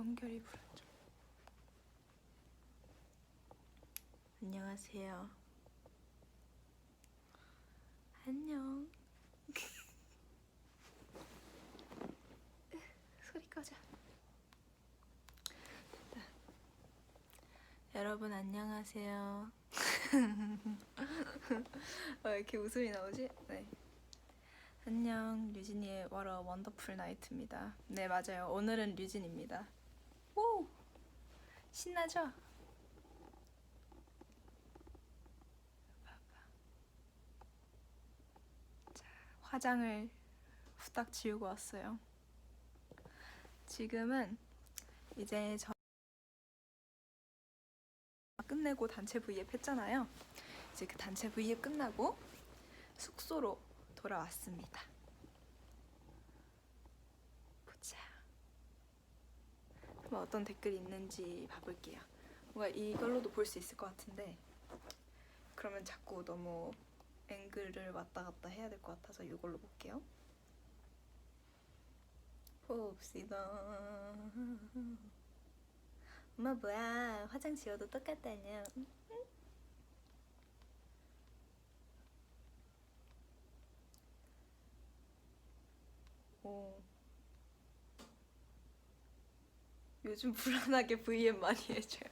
연결이 불안정. 안녕하세요. 안녕. 소리 꺼져. 됐다. 여러분 안녕하세요. 왜 이렇게 웃음이 나오지? 네. 안녕, 류진이의 What a Wonderful Night입니다. 네, 맞아요. 오늘은 류진입니다. 오! 신나죠? 자, 화장을 후딱 지우고 왔어요. 지금은 이제 저 끝내고 단체 V앱 했잖아요. 이제 그 단체 V앱 끝나고 숙소로 돌아왔습니다. 보자. 뭐 어떤 댓글이 있는지 봐볼게요. 뭔가 이걸로도 볼 수 있을 것 같은데 그러면 자꾸 너무 앵글을 왔다 갔다 해야 될 것 같아서 이걸로 볼게요. 봅시다. 엄마 뭐야, 화장 지워도 똑같다냐. 오. 요즘 불안하게 V앱 많이 해줘요.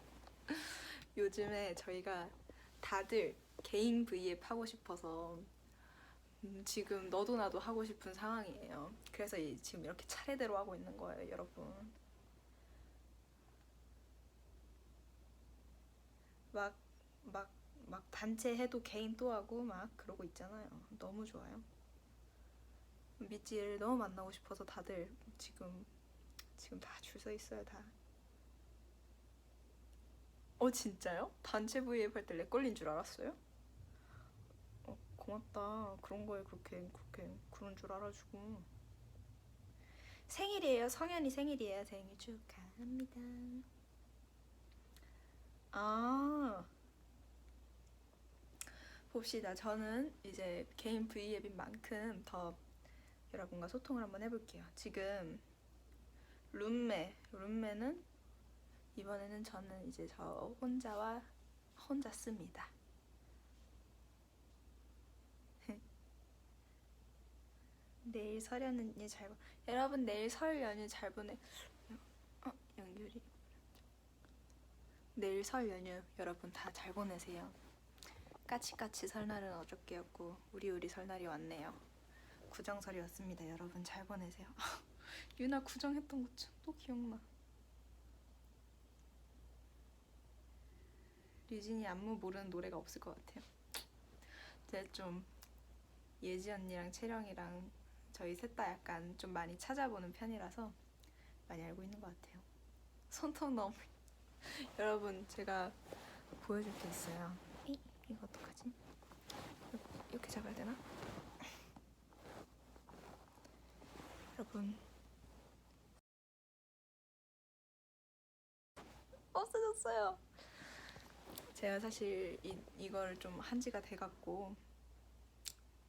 요즘에 저희가 다들 개인 V앱 하고 싶어서 지금 너도 나도 하고 싶은 상황이에요. 그래서 지금 이렇게 차례대로 하고 있는 거예요, 여러분. 막 단체 해도 개인 또 하고 막 그러고 있잖아요. 너무 좋아요. 미찌를 너무 만나고 싶어서 다들 지금 다 줄 서 있어요, 다. 진짜요? 단체 V앱 할 때 렉 걸린 줄 알았어요? 고맙다. 그런 거에 그렇게 그런 줄 알아주고. 생일이에요. 성현이 생일이에요. 생일 축하합니다. 아, 봅시다. 저는 이제 개인 V앱인 만큼 더 여러분과 소통을 한번 해볼게요. 지금 룸메는 이번에는 저는 이제 저 혼자 씁니다. 내일 설 연휴 여러분 내일 설 연휴 잘 보내. 연결이. 내일 설 연휴 여러분 다 잘 보내세요. 까치까치 설날은 어저께였고 우리 설날이 왔네요. 구정설이 왔습니다. 여러분 잘 보내세요. 유나 구정했던 것 또 기억나. 류진이 안무 모르는 노래가 없을 것 같아요. 제가 좀 예지 언니랑 채령이랑 저희 셋 다 약간 좀 많이 찾아보는 편이라서 많이 알고 있는 것 같아요. 손톱 너무 여러분 제가 보여줄 게 있어요. 이거 어떡하지? 이렇게 잡아야 되나? 여러분 없어졌어요. 제가 사실 이걸 좀 한 지가 돼갖고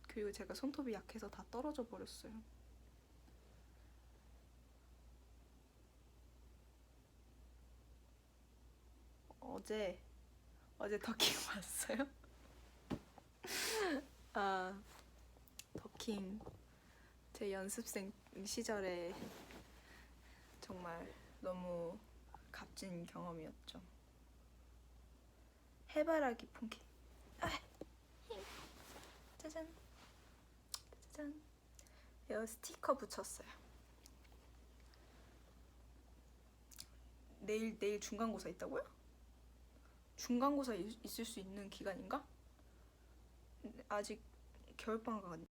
그리고 제가 손톱이 약해서 다 떨어져 버렸어요. 어제 더킹 봤어요? 아, 더킹 제 연습생 시절에 정말 너무 값진 경험이었죠. 해바라기 폰케. 짜잔 짜잔. 이거 스티커 붙였어요. 내일 중간고사 있다고요? 중간고사 있을 수 있는 기간인가? 아직 겨울방학 아니.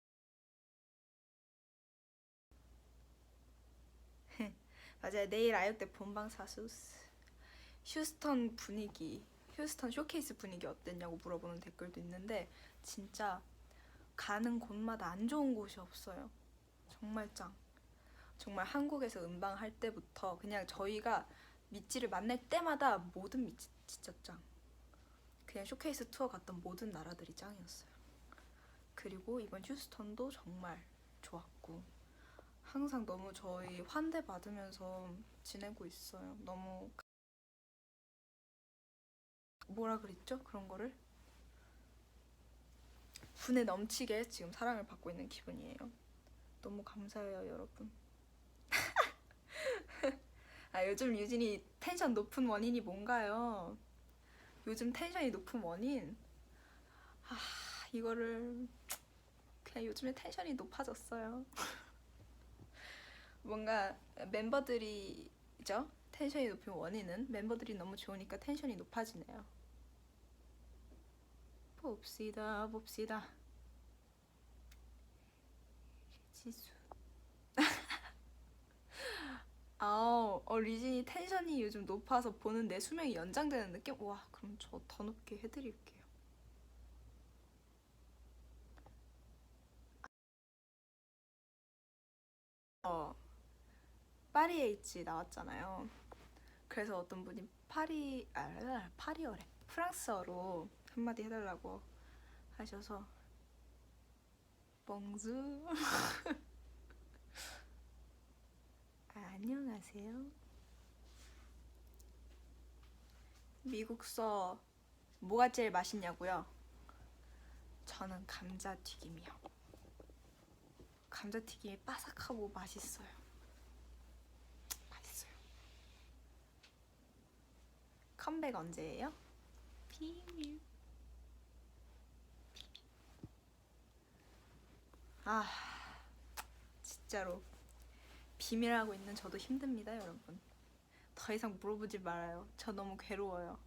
맞아요. 내일 아육대 본방사수. 휴스턴 쇼케이스 분위기 어땠냐고 물어보는 댓글도 있는데 진짜 가는 곳마다 안 좋은 곳이 없어요. 정말 짱. 정말 한국에서 음방할 때부터 그냥 저희가 미찌를 만날 때마다 모든 미찌 진짜 짱. 그냥 쇼케이스 투어 갔던 모든 나라들이 짱이었어요. 그리고 이번 휴스턴도 정말 좋았고 항상 너무 저희 환대 받으면서 지내고 있어요. 너무 뭐라 그랬죠? 그런 거를 분에 넘치게 지금 사랑을 받고 있는 기분이에요. 너무 감사해요, 여러분. 아, 요즘 유진이 텐션 높은 원인이 뭔가요? 요즘 텐션이 높은 원인? 아, 이거를 그냥 요즘에 텐션이 높아졌어요. 뭔가 멤버들이죠? 텐션이 높은 원인은 멤버들이 너무 좋으니까 텐션이 높아지네요. 봅시다, 봅시다. 지수. 리진이 텐션이 요즘 높아서 보는 내 수명이 연장되는 느낌? 와, 그럼 저 더 높게 해드릴게요. 파리에 있지 나왔잖아요. 그래서 어떤 분이 파리어래. 프랑스어로 한마디 해달라고 하셔서 뻥즈. 안녕하세요. 미국서 뭐가 제일 맛있냐고요? 저는 감자튀김이요. 감자튀김이 바삭하고 맛있어요. 맛있어요. 컴백 언제예요? 비밀. 아, 진짜로 비밀하고 있는 저도 힘듭니다, 여러분. 더 이상 물어보지 말아요. 저 너무 괴로워요.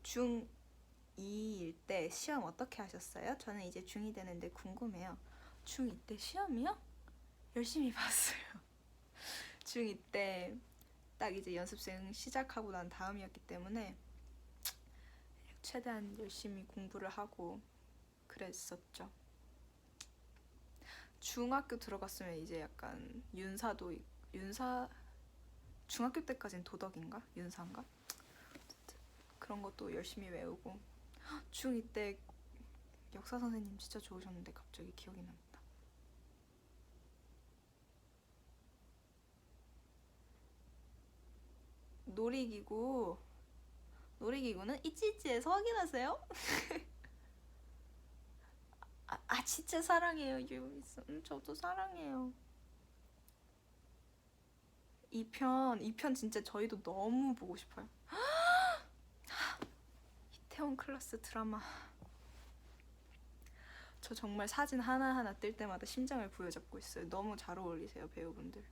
중2일 때 시험 어떻게 하셨어요? 저는 이제 중2 되는데 궁금해요. 중2 때 시험이요? 열심히 봤어요. 중2 때 딱 이제 연습생 시작하고 난 다음이었기 때문에 최대한 열심히 공부를 하고 그랬었죠. 중학교 들어갔으면 이제 약간 윤사 중학교 때까지는 도덕인가? 윤사인가? 그런 것도 열심히 외우고 중2 때 역사 선생님 진짜 좋으셨는데 갑자기 기억이 납니다. 놀이기구는 이찌이찌에서 확인하세요. 진짜 사랑해요 유미스. 저도 사랑해요. 2편 진짜 저희도 너무 보고 싶어요. 이태원 클라스 드라마. 저 정말 사진 하나하나 뜰 때마다 심장을 부여잡고 있어요. 너무 잘 어울리세요, 배우분들.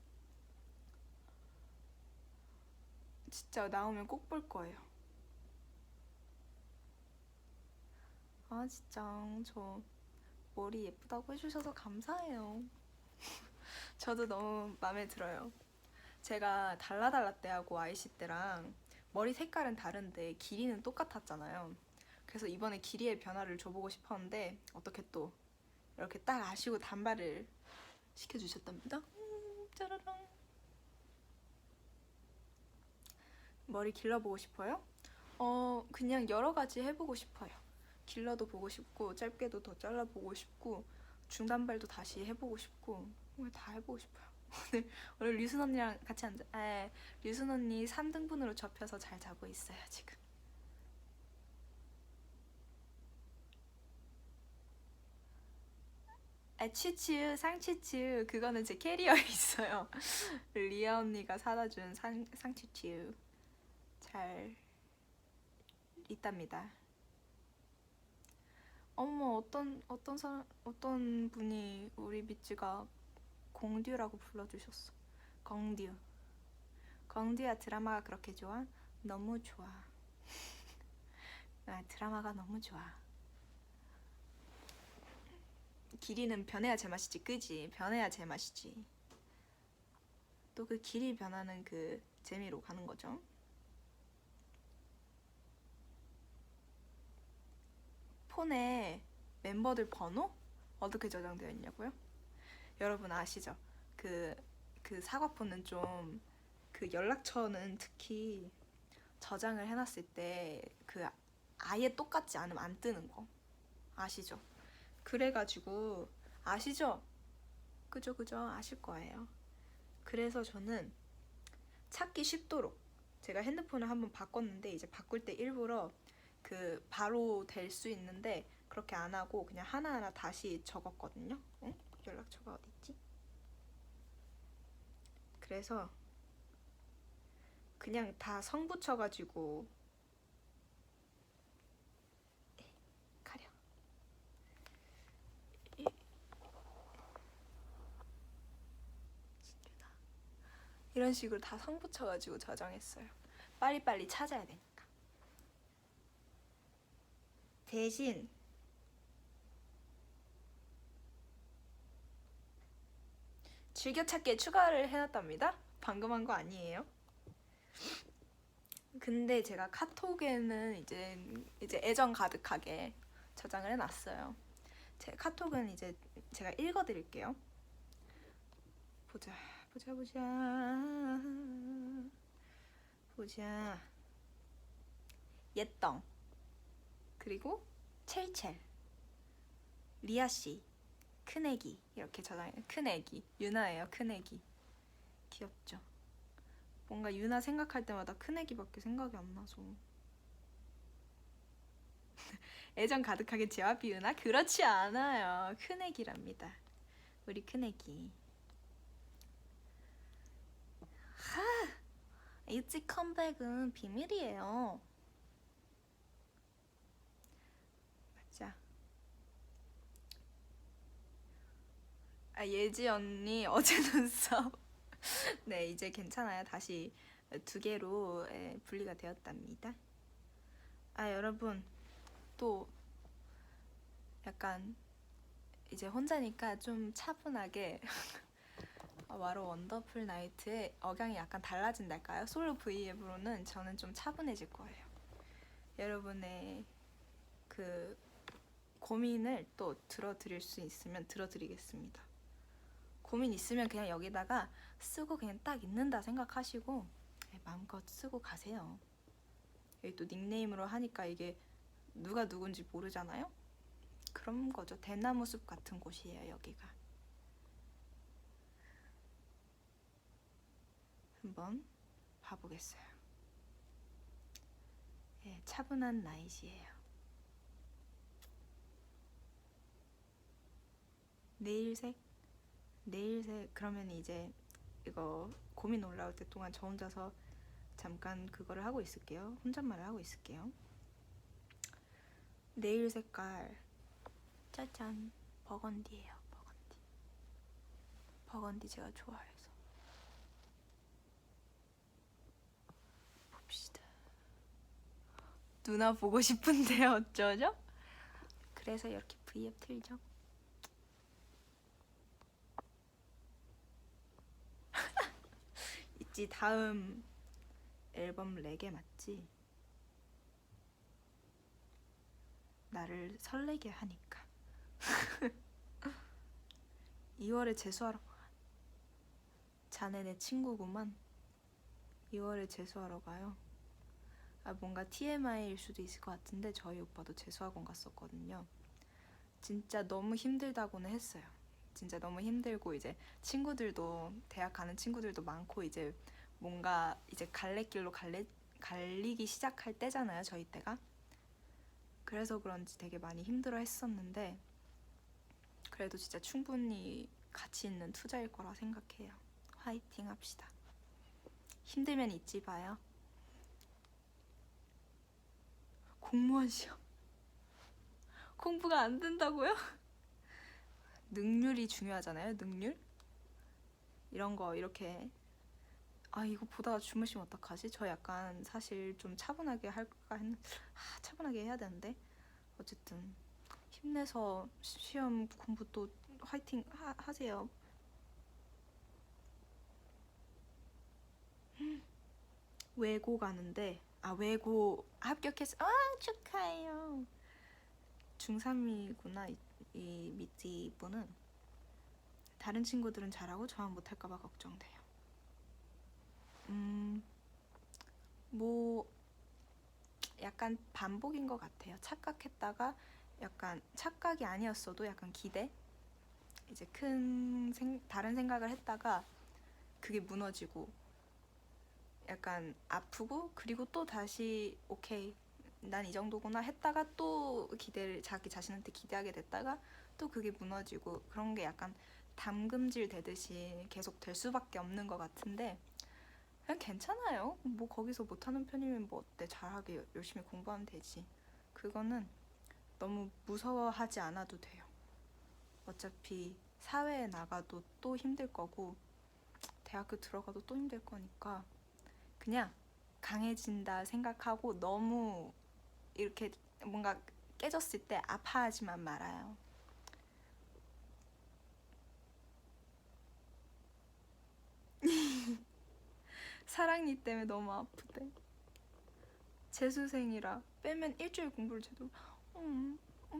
진짜 나오면 꼭 볼 거예요. 아, 진짜 저 머리 예쁘다고 해주셔서 감사해요. 저도 너무 마음에 들어요. 제가 달라달라 때하고 아이씨 때랑 머리 색깔은 다른데 길이는 똑같았잖아요. 그래서 이번에 길이의 변화를 줘보고 싶었는데 어떻게 또 이렇게 딱 아시고 단발을 시켜주셨답니다. 짜라랑. 머리 길러보고 싶어요? 그냥 여러 가지 해보고 싶어요. 길러도 보고 싶고 짧게도 더 잘라보고 싶고 중단발도 다시 해보고 싶고 다 해보고 싶어요. 오늘 류순 언니랑 같이 앉아. 류순 언니 3등분으로 접혀서 잘 자고 있어요 지금. 치츠 쌍치츠 그거는 제 캐리어에 있어요. 리아 언니가 사다준 쌍치츠 잘 있답니다. 어머 어떤 분이 우리 미찌가 공듀라고 불러주셨어. 공듀. 공듀야 드라마가 그렇게 좋아? 너무 좋아. 드라마가 너무 좋아. 길이는 변해야 제맛이지, 그지? 변해야 제맛이지. 또 그 길이 변하는 그 재미로 가는 거죠. 폰에 멤버들 번호? 어떻게 저장되어 있냐고요? 여러분 아시죠? 그 사과폰은 좀 그 연락처는 특히 저장을 해놨을 때 그 아예 똑같지 않으면 안 뜨는 거 아시죠? 그래가지고 아시죠? 그죠 그죠 아실 거예요. 그래서 저는 찾기 쉽도록 제가 핸드폰을 한번 바꿨는데 이제 바꿀 때 일부러 그 바로 될 수 있는데 그렇게 안 하고 그냥 하나하나 다시 적었거든요. 응? 연락처가 어디 있지? 그래서 그냥 다 성 붙여가지고 가려. 이런 식으로 다 성 붙여가지고 저장했어요. 빨리빨리 찾아야 되니까. 대신 즐겨찾기에 추가를 해놨답니다. 방금 한 거 아니에요. 근데 제가 카톡에는 이제 애정 가득하게 저장을 해놨어요. 제 카톡은 이제 제가 읽어드릴게요. 보자. 예떵, 그리고 첼첼, 리아씨, 큰애기 이렇게 저장해요. 큰애기, 유나예요. 큰애기. 귀엽죠? 뭔가 유나 생각할 때마다 큰애기밖에 생각이 안 나서. 애정 가득하게 제와피 유나? 그렇지 않아요. 큰애기랍니다. 우리 큰애기. 일찍 컴백은 비밀이에요. 맞아. 예지 언니 어제 눈썹. 네, 이제 괜찮아요. 다시 2개로 분리가 되었답니다. 여러분 또 약간 이제 혼자니까 좀 차분하게 와로 원더풀 나이트의 억양이 약간 달라진달까요? 솔로 V앱으로는 저는 좀 차분해질 거예요. 여러분의 그 고민을 또 들어드릴 수 있으면 들어드리겠습니다. 고민 있으면 그냥 여기다가 쓰고 그냥 딱 있는다 생각하시고 마음껏 쓰고 가세요. 여기 또 닉네임으로 하니까 이게 누가 누군지 모르잖아요? 그런 거죠. 대나무 숲 같은 곳이에요, 여기가. 한번 봐보겠어요. 차분한 나이시에요. 내일색 그러면 이제 이거 고민 올라올 때 동안 저 혼자서 잠깐 그거를 하고 있을게요. 혼잣말을 하고 있을게요. 네일 색깔 짜잔, 버건디예요. 버건디 제가 좋아해서. 봅시다. 누나 보고 싶은데 어쩌죠? 그래서 이렇게 V앱 틀죠. 있지, 다음 앨범 레게 맞지? 나를 설레게 하니까. 2월에 재수하러. 자네 내 친구구만. 2월에 재수하러 가요. 뭔가 TMI일 수도 있을 것 같은데 저희 오빠도 재수학원 갔었거든요. 진짜 너무 힘들다고는 했어요. 진짜 너무 힘들고 이제 친구들도 대학 가는 친구들도 많고 이제 뭔가 이제 갈래길로 갈리기 시작할 때잖아요, 저희 때가. 그래서 그런지 되게 많이 힘들어 했었는데 그래도 진짜 충분히 가치 있는 투자일 거라 생각해요. 화이팅 합시다. 힘들면 잊지 봐요. 공무원 시험 공부가 안 된다고요? 능률이 중요하잖아요. 능률? 이런 거 이렇게 이거 보다가 주무시면 어떡하지? 저 약간 사실 좀 차분하게 할까 했는데 차분하게 해야 되는데 어쨌든 힘내서 시험 공부 또 화이팅 하세요. 외고 가는데 외고 합격했어. 축하해요. 중3이구나 이 미띠 분은. 다른 친구들은 잘하고 저만 못할까봐 걱정돼요. 뭐 약간 반복인 것 같아요. 착각했다가 약간 착각이 아니었어도 약간 기대? 이제 다른 생각을 했다가 그게 무너지고 약간 아프고, 그리고 또 다시 오케이 난 이 정도구나 했다가 또 자기 자신한테 기대하게 됐다가 또 그게 무너지고, 그런 게 약간 담금질 되듯이 계속 될 수밖에 없는 것 같은데, 그냥 괜찮아요. 뭐 거기서 못하는 편이면 뭐 어때, 잘하게 열심히 공부하면 되지. 그거는 너무 무서워하지 않아도 돼요. 어차피 사회에 나가도 또 힘들 거고 대학교 들어가도 또 힘들 거니까 그냥 강해진다 생각하고, 너무 이렇게 뭔가 깨졌을 때 아파하지만 말아요. 사랑니 때문에 너무 아프대. 재수생이라 빼면 일주일 공부를 제대로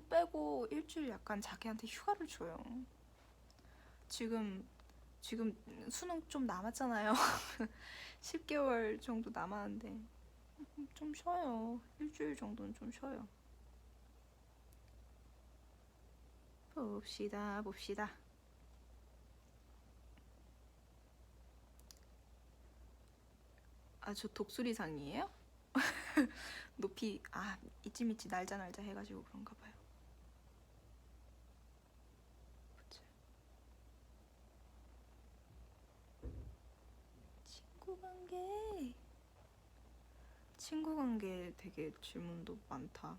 빼고 일주일 약간 자기한테 휴가를 줘요. 지금 수능 좀 남았잖아요. 10개월 정도 남았는데 좀 쉬어요. 일주일 정도는 좀 쉬어요. 봅시다. 아, 저 독수리상이에요? 높이, 이쯤 날자 해가지고 그런가 봐요. 그치. 친구 관계 되게 질문도 많다.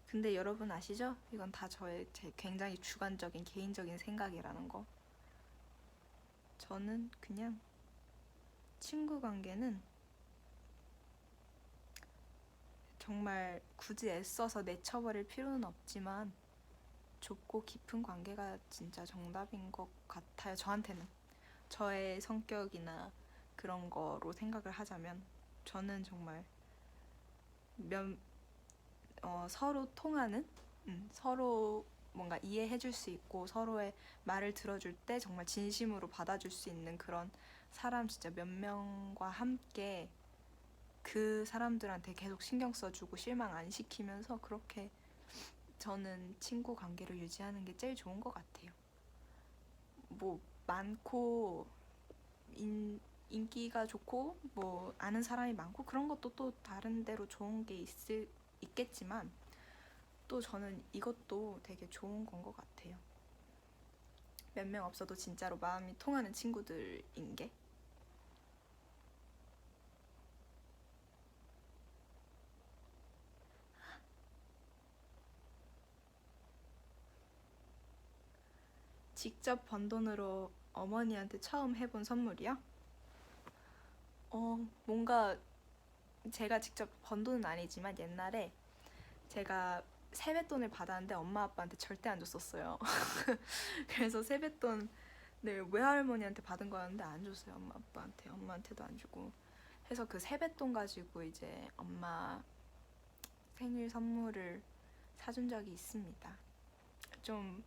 근데 여러분 아시죠? 이건 다 제 굉장히 주관적인 개인적인 생각이라는 거. 저는 그냥 친구 관계는 정말 굳이 애써서 내쳐버릴 필요는 없지만 좁고 깊은 관계가 진짜 정답인 것 같아요. 저한테는. 저의 성격이나 그런 거로 생각을 하자면 저는 정말 서로 통하는, 서로 뭔가 이해해줄 수 있고 서로의 말을 들어줄 때 정말 진심으로 받아줄 수 있는 그런 사람 진짜 몇 명과 함께 그 사람들한테 계속 신경 써주고 실망 안 시키면서, 그렇게 저는 친구 관계를 유지하는 게 제일 좋은 것 같아요. 뭐 많고 인기가 좋고 뭐 아는 사람이 많고 그런 것도 또 다른 데로 좋은 게 있겠지만, 또 저는 이것도 되게 좋은 건 것 같아요. 몇 명 없어도 진짜로 마음이 통하는 친구들인 게. 직접 번 돈으로 어머니한테 처음 해본 선물이요? 뭔가 제가 직접 번 돈은 아니지만 옛날에 제가 세뱃돈을 받았는데 엄마 아빠한테 절대 안 줬었어요. 그래서 세뱃돈을 외할머니한테 받은 거였는데 안 줬어요. 엄마 아빠한테. 엄마한테도 안 주고 해서 그 세뱃돈 가지고 이제 엄마 생일 선물을 사준 적이 있습니다. 좀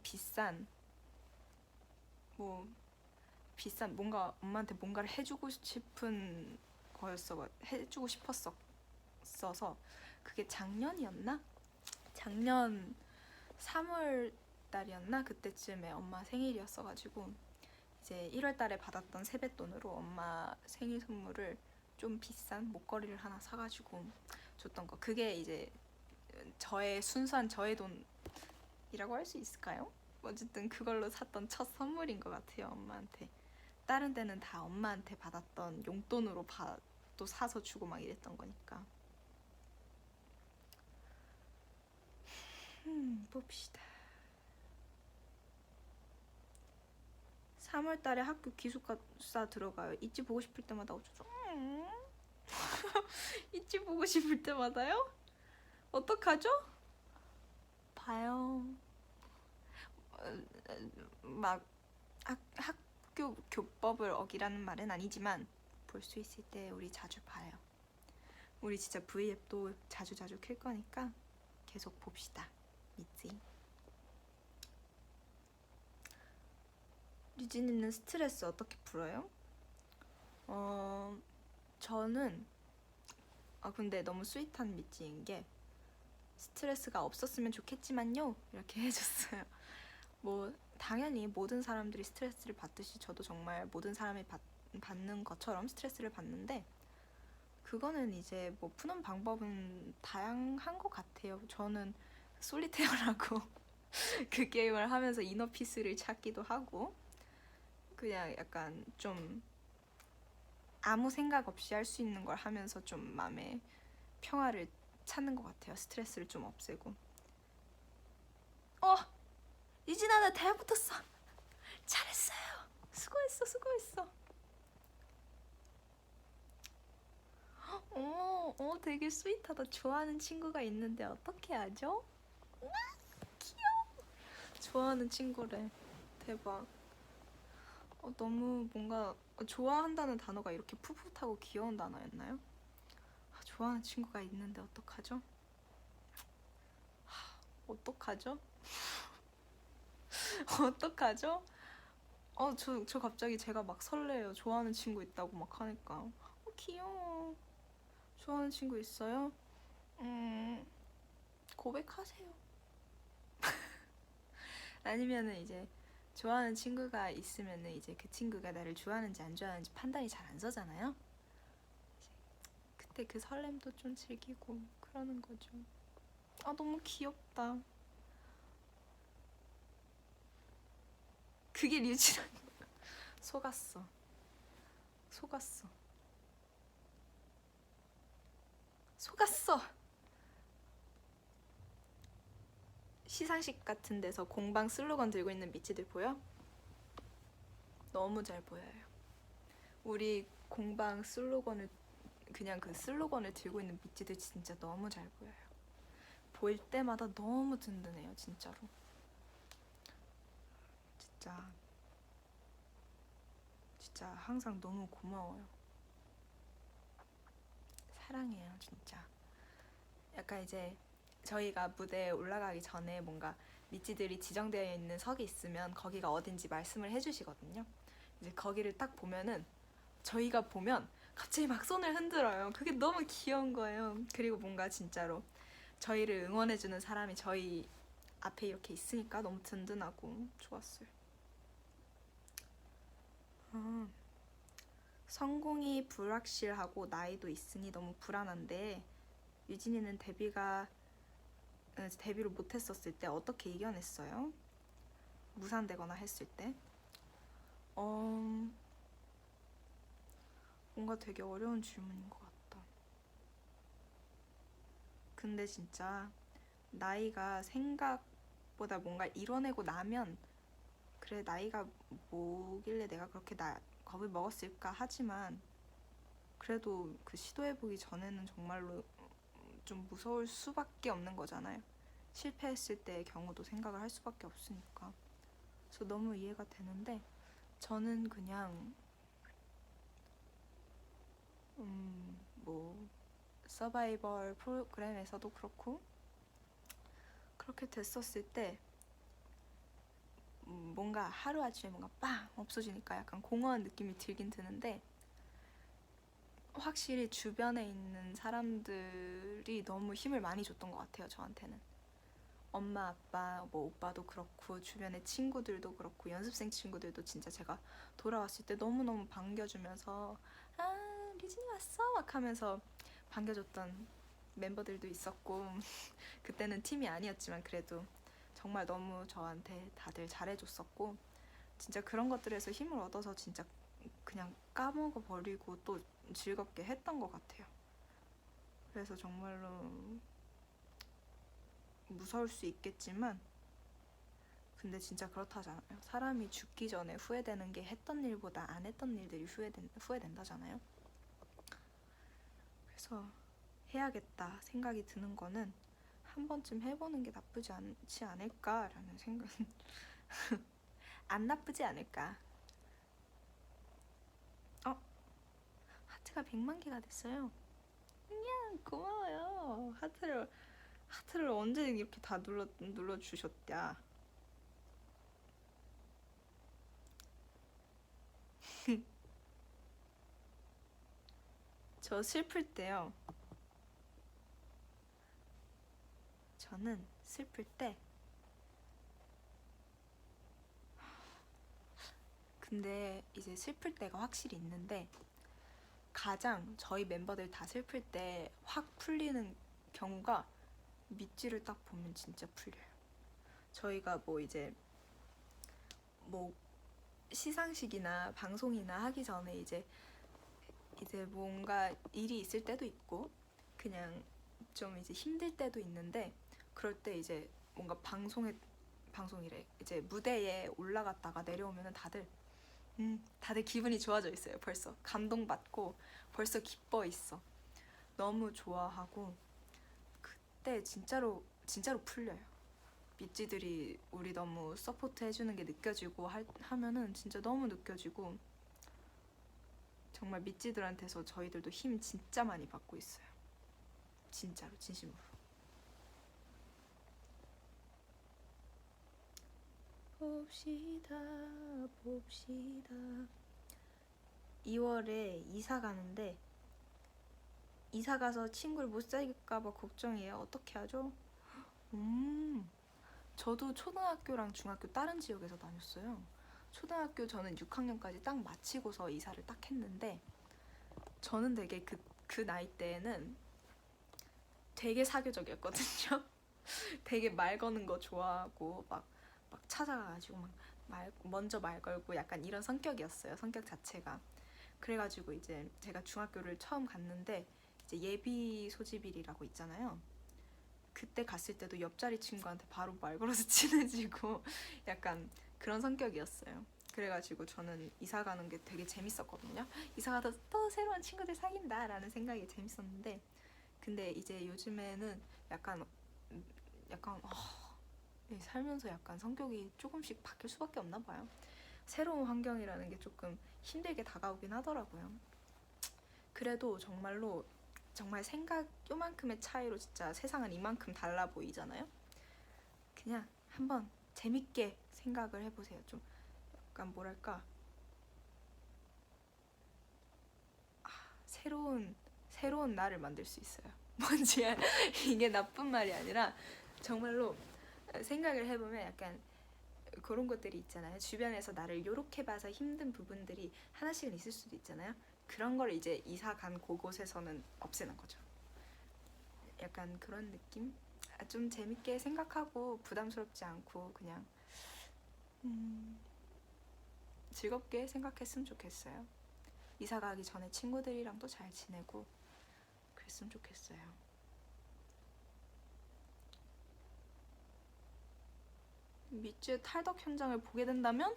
비싼, 뭐 뭔가 엄마한테 뭔가를 해주고 싶었어서, 그게 작년이었나? 작년 3월 달이었나? 그때쯤에 엄마 생일이었어가지고 이제 1월 달에 받았던 세뱃돈으로 엄마 생일 선물을 좀 비싼 목걸이를 하나 사가지고 줬던 거. 그게 이제 순수한 저의 돈이라고 할 수 있을까요? 어쨌든 그걸로 샀던 첫 선물인 것 같아요, 엄마한테. 다른 데는 다 엄마한테 받았던 용돈으로 또 사서 주고 막 이랬던 거니까. 봅시다. 3월 달에 학교 기숙사 들어가요. 있지 보고 싶을 때마다 어쩌죠? 있지 보고 싶을 때마다요? 어떡하죠? 봐요. 막 학교 교법을 어기라는 말은 아니지만 볼 수 있을 때 우리 자주 봐요. 우리 진짜 V앱도 자주 킬 거니까 계속 봅시다. 믿지? 유진이는 스트레스 어떻게 풀어요? 저는 근데 너무 스윗한 미찌인 게 스트레스가 없었으면 좋겠지만요 이렇게 해줬어요. 뭐 당연히 모든 사람들이 스트레스를 받듯이 저도 정말 모든 사람이 받는 것처럼 스트레스를 받는데, 그거는 이제 뭐 푸는 방법은 다양한 것 같아요. 저는 솔리테어라고 그 게임을 하면서 이너피스를 찾기도 하고, 그냥 약간 좀 아무 생각 없이 할 수 있는 걸 하면서 좀 마음의 평화를 찾는 것 같아요. 스트레스를 좀 없애고. 어! 이진아, 나 대학 붙었어. 잘했어요. 수고했어, 수고했어. 되게 스윗하다. 좋아하는 친구가 있는데 어떻게 하죠? 좋아하는 친구래. 대박. 너무 뭔가 좋아한다는 단어가 이렇게 풋풋하고 귀여운 단어였나요? 좋아하는 친구가 있는데 어떡하죠? 어떡하죠? 어떡하죠? 저 갑자기 제가 막 설레요. 좋아하는 친구 있다고 막 하니까. 귀여워. 좋아하는 친구 있어요? 고백하세요. 아니면은 이제 좋아하는 친구가 있으면은 이제 그 친구가 나를 좋아하는지 안 좋아하는지 판단이 잘 안 서잖아요. 그때 그 설렘도 좀 즐기고 그러는 거죠. 너무 귀엽다. 그게 류지란. 속았어. 속았어. 속았어. 시상식 같은 데서 공방 슬로건 들고 있는 미치들 보여? 너무 잘 보여요. 우리 공방 슬로건을, 그냥 그 슬로건을 들고 있는 미치들 진짜 너무 잘 보여요. 보일 때마다 너무 든든해요, 진짜로. 진짜 진짜 항상 너무 고마워요. 사랑해요, 진짜. 약간 이제 저희가 무대에 올라가기 전에 뭔가 미찌들이 지정되어 있는 석이 있으면 거기가 어딘지 말씀을 해주시거든요. 이제 거기를 딱 보면은, 저희가 보면 갑자기 막 손을 흔들어요. 그게 너무 귀여운 거예요. 그리고 뭔가 진짜로 저희를 응원해주는 사람이 저희 앞에 이렇게 있으니까 너무 든든하고 좋았어요. 성공이 불확실하고 나이도 있으니 너무 불안한데, 유진이는 데뷔를 못했었을 때 어떻게 이겨냈어요? 무산되거나 했을 때? 뭔가 되게 어려운 질문인 것 같다. 근데 진짜 나이가 생각보다 뭔가 이뤄내고 나면, 그래 나이가 뭐길래 내가 그렇게 겁을 먹었을까 하지만, 그래도 그 시도해보기 전에는 정말로 좀 무서울 수밖에 없는 거잖아요. 실패했을 때의 경우도 생각을 할 수밖에 없으니까. 그래서 너무 이해가 되는데, 저는 그냥 뭐 서바이벌 프로그램에서도 그렇고 그렇게 됐었을 때 뭔가 하루아침에 뭔가 빵 없어지니까 약간 공허한 느낌이 들긴 드는데, 확실히 주변에 있는 사람들이 너무 힘을 많이 줬던 것 같아요, 저한테는. 엄마, 아빠, 뭐 오빠도 그렇고 주변의 친구들도 그렇고 연습생 친구들도 진짜 제가 돌아왔을 때 너무너무 반겨주면서 류진이 왔어? 막 하면서 반겨줬던 멤버들도 있었고 그때는 팀이 아니었지만 그래도 정말 너무 저한테 다들 잘해줬었고, 진짜 그런 것들에서 힘을 얻어서 진짜 그냥 까먹어버리고 또 즐겁게 했던 것 같아요. 그래서 정말로 무서울 수 있겠지만, 근데 진짜 그렇다잖아요. 사람이 죽기 전에 후회되는 게 했던 일보다 안 했던 일들이 후회된다잖아요. 그래서 해야겠다 생각이 드는 거는 한 번쯤 해보는 게 나쁘지 않지 않을까라는 생각. 안 나쁘지 않을까. 하트가 100만 개가 됐어요. 고마워요. 하트를 언제 이렇게 다 눌러주셨냐. 저 슬플 때요. 저는 슬플 때 근데 이제 슬플 때가 확실히 있는데 가장 저희 멤버들 다 슬플 때 확 풀리는 경우가 밑지를 딱 보면 진짜 풀려요. 저희가 뭐 이제 뭐 시상식이나 방송이나 하기 전에 이제 뭔가 일이 있을 때도 있고 그냥 좀 이제 힘들 때도 있는데 그럴 때 이제 뭔가 방송이래 이제 무대에 올라갔다가 내려오면은 다들 기분이 좋아져 있어요. 벌써 감동받고 벌써 기뻐 있어. 너무 좋아하고 그때 진짜로 풀려요. 밑지들이 우리 너무 서포트 해주는 게 느껴지고 하면은 진짜 너무 느껴지고 정말 밑지들한테서 저희들도 힘 진짜 많이 받고 있어요. 진짜로 진심으로. 봅시다 2월에 이사 가는데 이사 가서 친구를 못 사귈까봐 걱정이에요. 어떻게 하죠? 저도 초등학교랑 중학교 다른 지역에서 다녔어요. 초등학교 저는 6학년까지 딱 마치고서 이사를 딱 했는데 저는 되게 그 나이 때에는 되게 사교적이었거든요. 되게 말 거는 거 좋아하고 막 찾아가가지고 먼저 말 걸고 약간 이런 성격이었어요. 성격 자체가. 그래가지고 이제 제가 중학교를 처음 갔는데 이제 예비 소집일이라고 있잖아요. 그때 갔을 때도 옆자리 친구한테 바로 말 걸어서 친해지고 약간 그런 성격이었어요. 그래가지고 저는 이사 가는 게 되게 재밌었거든요. 이사 가서 또 새로운 친구들 사귄다라는 생각이 재밌었는데 근데 이제 요즘에는 약간 살면서 약간 성격이 조금씩 바뀔 수밖에 없나 봐요. 새로운 환경이라는 게 조금 힘들게 다가오긴 하더라고요. 그래도 정말 생각 요만큼의 차이로 진짜 세상은 이만큼 달라 보이잖아요. 그냥 한번 재밌게 생각을 해보세요. 좀 약간 뭐랄까 새로운 나를 만들 수 있어요. 뭔지 이게 나쁜 말이 아니라 정말로 생각을 해보면 약간 그런 것들이 있잖아요. 주변에서 나를 요렇게 봐서 힘든 부분들이 하나씩은 있을 수도 있잖아요. 그런 걸 이제 이사 간 그곳에서는 없애는 거죠. 약간 그런 느낌? 좀 재밌게 생각하고 부담스럽지 않고 그냥 즐겁게 생각했으면 좋겠어요. 이사 가기 전에 친구들이랑도 잘 지내고 그랬으면 좋겠어요. 밑지의 탈덕 현장을 보게 된다면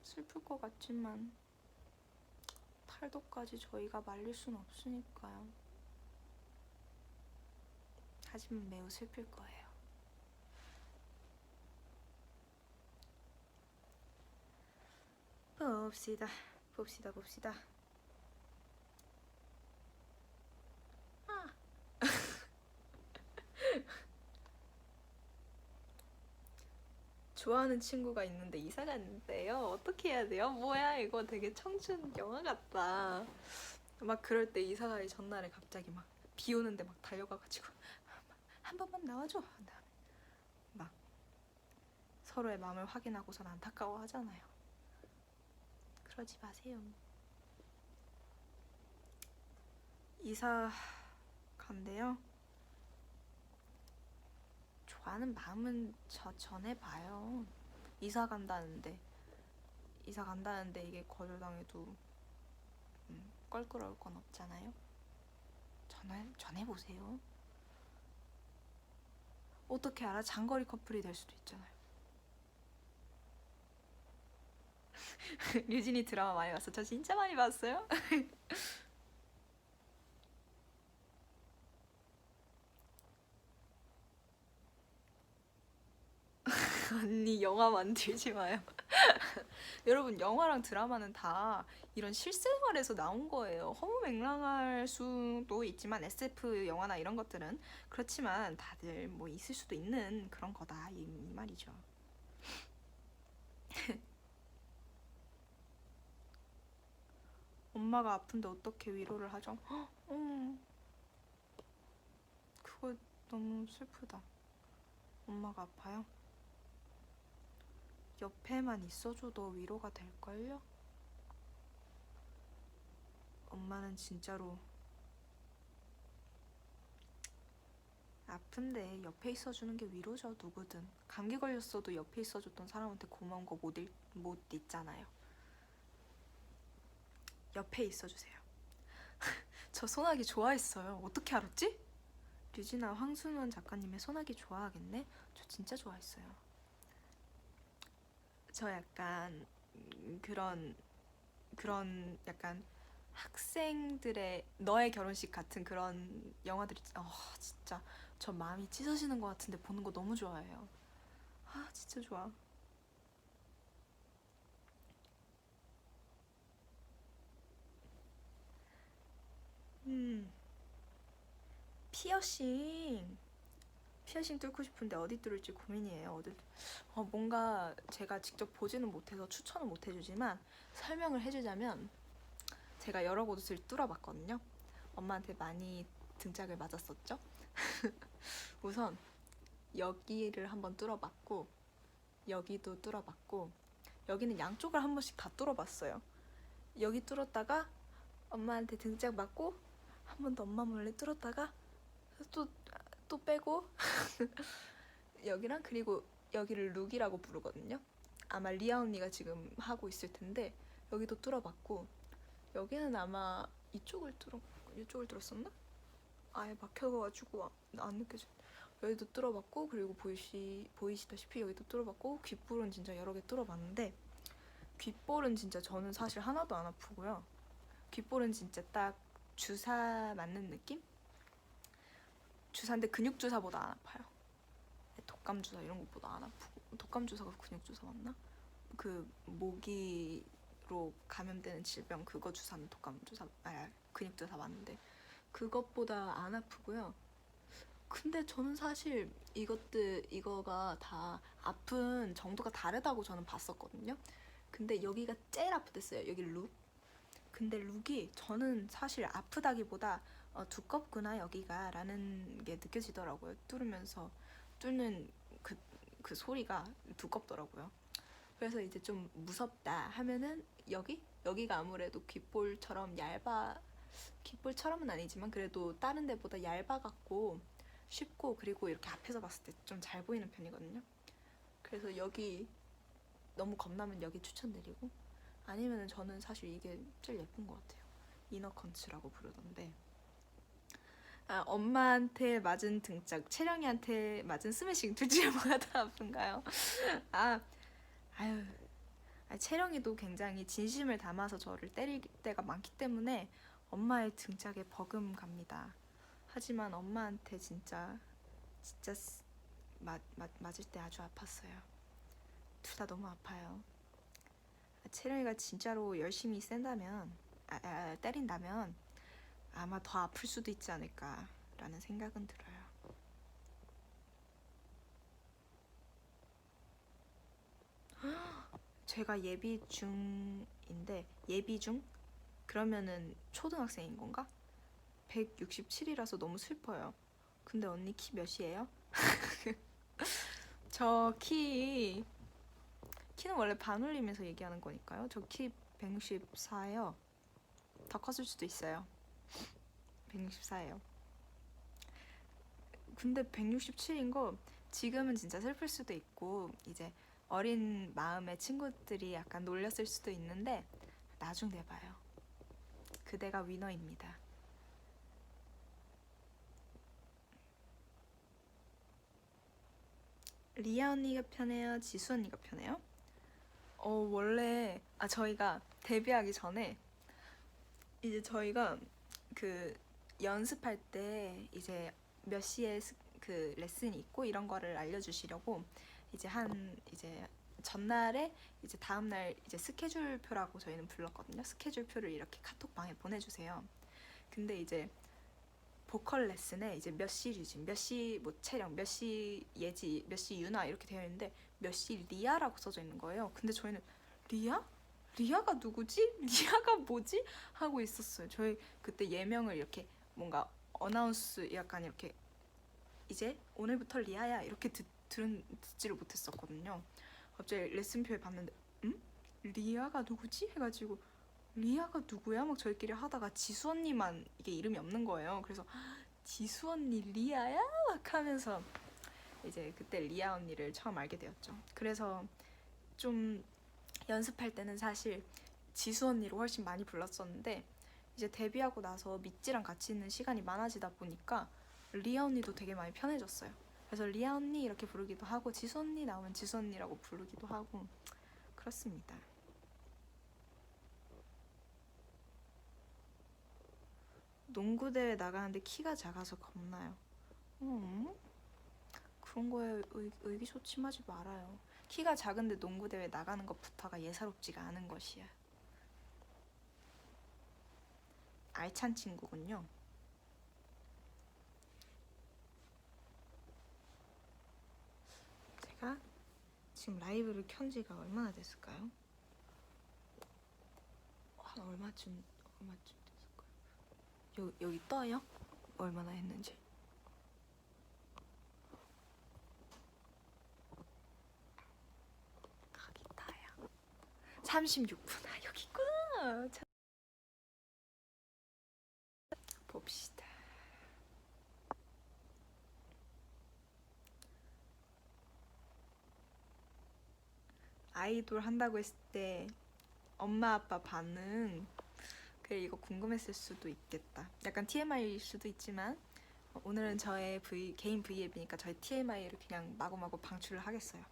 슬플 것 같지만 탈덕까지 저희가 말릴 순 없으니까요. 하지만 매우 슬플 거예요. 봅시다. 좋아하는 친구가 있는데 이사 갔는데요. 어떻게 해야 돼요? 뭐야 이거 되게 청춘 영화 같다. 막 그럴 때 이사 가기 전날에 갑자기 막 비 오는데 막 달려가가지고 한 번만 나와줘. 막 서로의 마음을 확인하고선 안타까워 하잖아요. 그러지 마세요. 이사 간대요. 좋아하는 마음은 전해봐요. 이사 간다는데 이게 거절당해도 껄끄러울 건 없잖아요. 전해보세요. 어떻게 알아? 장거리 커플이 될 수도 있잖아요. 류진이 드라마 많이 봤어? 저 진짜 많이 봤어요. 언니 영화 만들지 마요. 여러분 영화랑 드라마는 다 이런 실생활에서 나온 거예요. 허무맹랑할 수도 있지만 SF 영화나 이런 것들은 그렇지만 다들 뭐 있을 수도 있는 그런 거다 이 말이죠. 엄마가 아픈데 어떻게 위로를 하죠? 그거 너무 슬프다. 엄마가 아파요? 옆에만 있어줘도 위로가 될걸요? 엄마는 진짜로 아픈데 옆에 있어주는 게 위로죠. 누구든 감기 걸렸어도 옆에 있어줬던 사람한테 고마운 거 못 잊잖아요. 옆에 있어주세요. 저 소나기 좋아했어요. 어떻게 알았지? 류진아, 황순원 작가님의 소나기 좋아하겠네? 저 진짜 좋아했어요. 저 약간 그런 약간 학생들의 너의 결혼식 같은 그런 영화들이 진짜 저 마음이 찢어지는 것 같은데 보는 거 너무 좋아해요. 아 진짜 좋아. 음 피어싱 피어싱 뚫고 싶은데 어디 뚫을지 고민이에요. 뭔가 제가 직접 보지는 못해서 추천은 못 해주지만 설명을 해주자면 제가 여러 곳을 뚫어봤거든요. 엄마한테 많이 등짝을 맞았었죠. 우선 여기를 한번 뚫어봤고 여기도 뚫어봤고 여기는 양쪽을 한 번씩 다 뚫어봤어요. 여기 뚫었다가 엄마한테 등짝 맞고 한 번 더 엄마 몰래 뚫었다가 또 빼고 여기랑 그리고 여기를 룩이라고 부르거든요. 아마 리아 언니가 지금 하고 있을 텐데 여기도 뚫어봤고 여기는 아마 이쪽을 뚫었었나? 아예 막혀가지고 안 느껴져. 여기도 뚫어봤고 그리고 보이시다시피 여기도 뚫어봤고 귓볼은 진짜 여러 개 뚫어봤는데 귓볼은 진짜 저는 사실 하나도 안 아프고요. 귓볼은 진짜 딱 주사 맞는 느낌? 주사인데 근육 주사보다 안 아파요. 독감 주사 이런 것보다 안 아프고 독감 주사가 근육 주사 맞나? 그 모기로 감염되는 질병 그거 주사는 독감 주사 근육 주사 맞는데 그것보다 안 아프고요. 근데 저는 사실 이거가 다 아픈 정도가 다르다고 저는 봤었거든요. 근데 여기가 제일 아프댔어요. 여기 룩. 근데 룩이 저는 사실 아프다기보다 두껍구나 여기가 라는 게 느껴지더라고요. 뚫으면서 뚫는 그 소리가 두껍더라고요. 그래서 이제 좀 무섭다 하면은 여기가 아무래도 귓볼처럼은 아니지만 그래도 다른 데보다 얇아갖고 쉽고 그리고 이렇게 앞에서 봤을 때 좀 잘 보이는 편이거든요. 그래서 여기 너무 겁나면 여기 추천드리고 아니면은 저는 사실 이게 제일 예쁜 것 같아요. 이너컨츠라고 부르던데 엄마한테 맞은 등짝, 채령이한테 맞은 스매싱 둘 중에 뭐가 더 아픈가요? 아, 아유, 채령이도 굉장히 진심을 담아서 저를 때릴 때가 많기 때문에 엄마의 등짝에 버금갑니다. 하지만 엄마한테 진짜 맞을 때 아주 아팠어요. 둘 다 너무 아파요. 채령이가 진짜로 열심히 때린다면 아마 더 아플 수도 있지 않을까라는 생각은 들어요. 제가 예비 중인데 예비 중? 그러면은 초등학생인 건가? 167이라서 너무 슬퍼요. 근데 언니 키 몇이에요? 저 키는 원래 반올림에서 얘기하는 거니까요. 저 키 164예요. 더 컸을 수도 있어요. 164예요. 근데 167인 거 지금은 진짜 슬플 수도 있고 이제 어린 마음의 친구들이 약간 놀렸을 수도 있는데 나중 돼봐요. 그대가 위너입니다. 리아 언니가 편해요? 지수 언니가 편해요? 원래 저희가 데뷔하기 전에 이제 저희가 그 연습할 때 이제 몇 시에 그 레슨이 있고 이런 거를 알려주시려고 이제 전날에 이제 다음날 이제 스케줄표라고 저희는 불렀거든요. 스케줄표를 이렇게 카톡방에 보내주세요. 근데 이제 보컬 레슨에 이제 몇 시 류진, 몇 시 뭐 채령, 몇 시 예지, 몇 시 유나 이렇게 되어 있는데 몇 시 리아라고 써져 있는 거예요. 근데 저희는 리아? 리아가 누구지? 리아가 뭐지? 하고 있었어요. 저희 그때 예명을 이렇게 뭔가 어나운스 약간 이렇게 이제 오늘부터 리아야 이렇게 듣지를 못했었거든요. 갑자기 레슨표에 봤는데 리아가 누구지? 해가지고 리아가 누구야? 막 저희끼리 하다가 지수 언니만 이게 이름이 없는 거예요. 그래서 지수 언니 리아야? 막 하면서 이제 그때 리아 언니를 처음 알게 되었죠. 그래서 좀 연습할 때는 사실 지수 언니로 훨씬 많이 불렀었는데 이제 데뷔하고 나서 미찌랑 같이 있는 시간이 많아지다 보니까 리아 언니도 되게 많이 편해졌어요. 그래서 리아 언니 이렇게 부르기도 하고 지수 언니 나오면 지수 언니라고 부르기도 하고 그렇습니다. 농구대회 나가는데 키가 작아서 겁나요. 그런 거에 의기소침하지 말아요. 키가 작은데 농구대회 나가는 것부터가 예사롭지가 않은 것이야. 알찬 친구군요. 제가 지금 라이브를 켠 지가 얼마나 됐을까요? 얼마쯤 됐을까요? 여기 떠요? 얼마나 했는지. 거기 떠요. 36분. 아, 여기 있구나. 봅시다. 아이돌 한다고 했을 때 엄마 아빠 반응, 그래 이거 궁금했을 수도 있겠다. 약간 TMI일 수도 있지만 오늘은 저의 개인 V앱이니까 저의 TMI를 그냥 마구마구 방출을 하겠어요.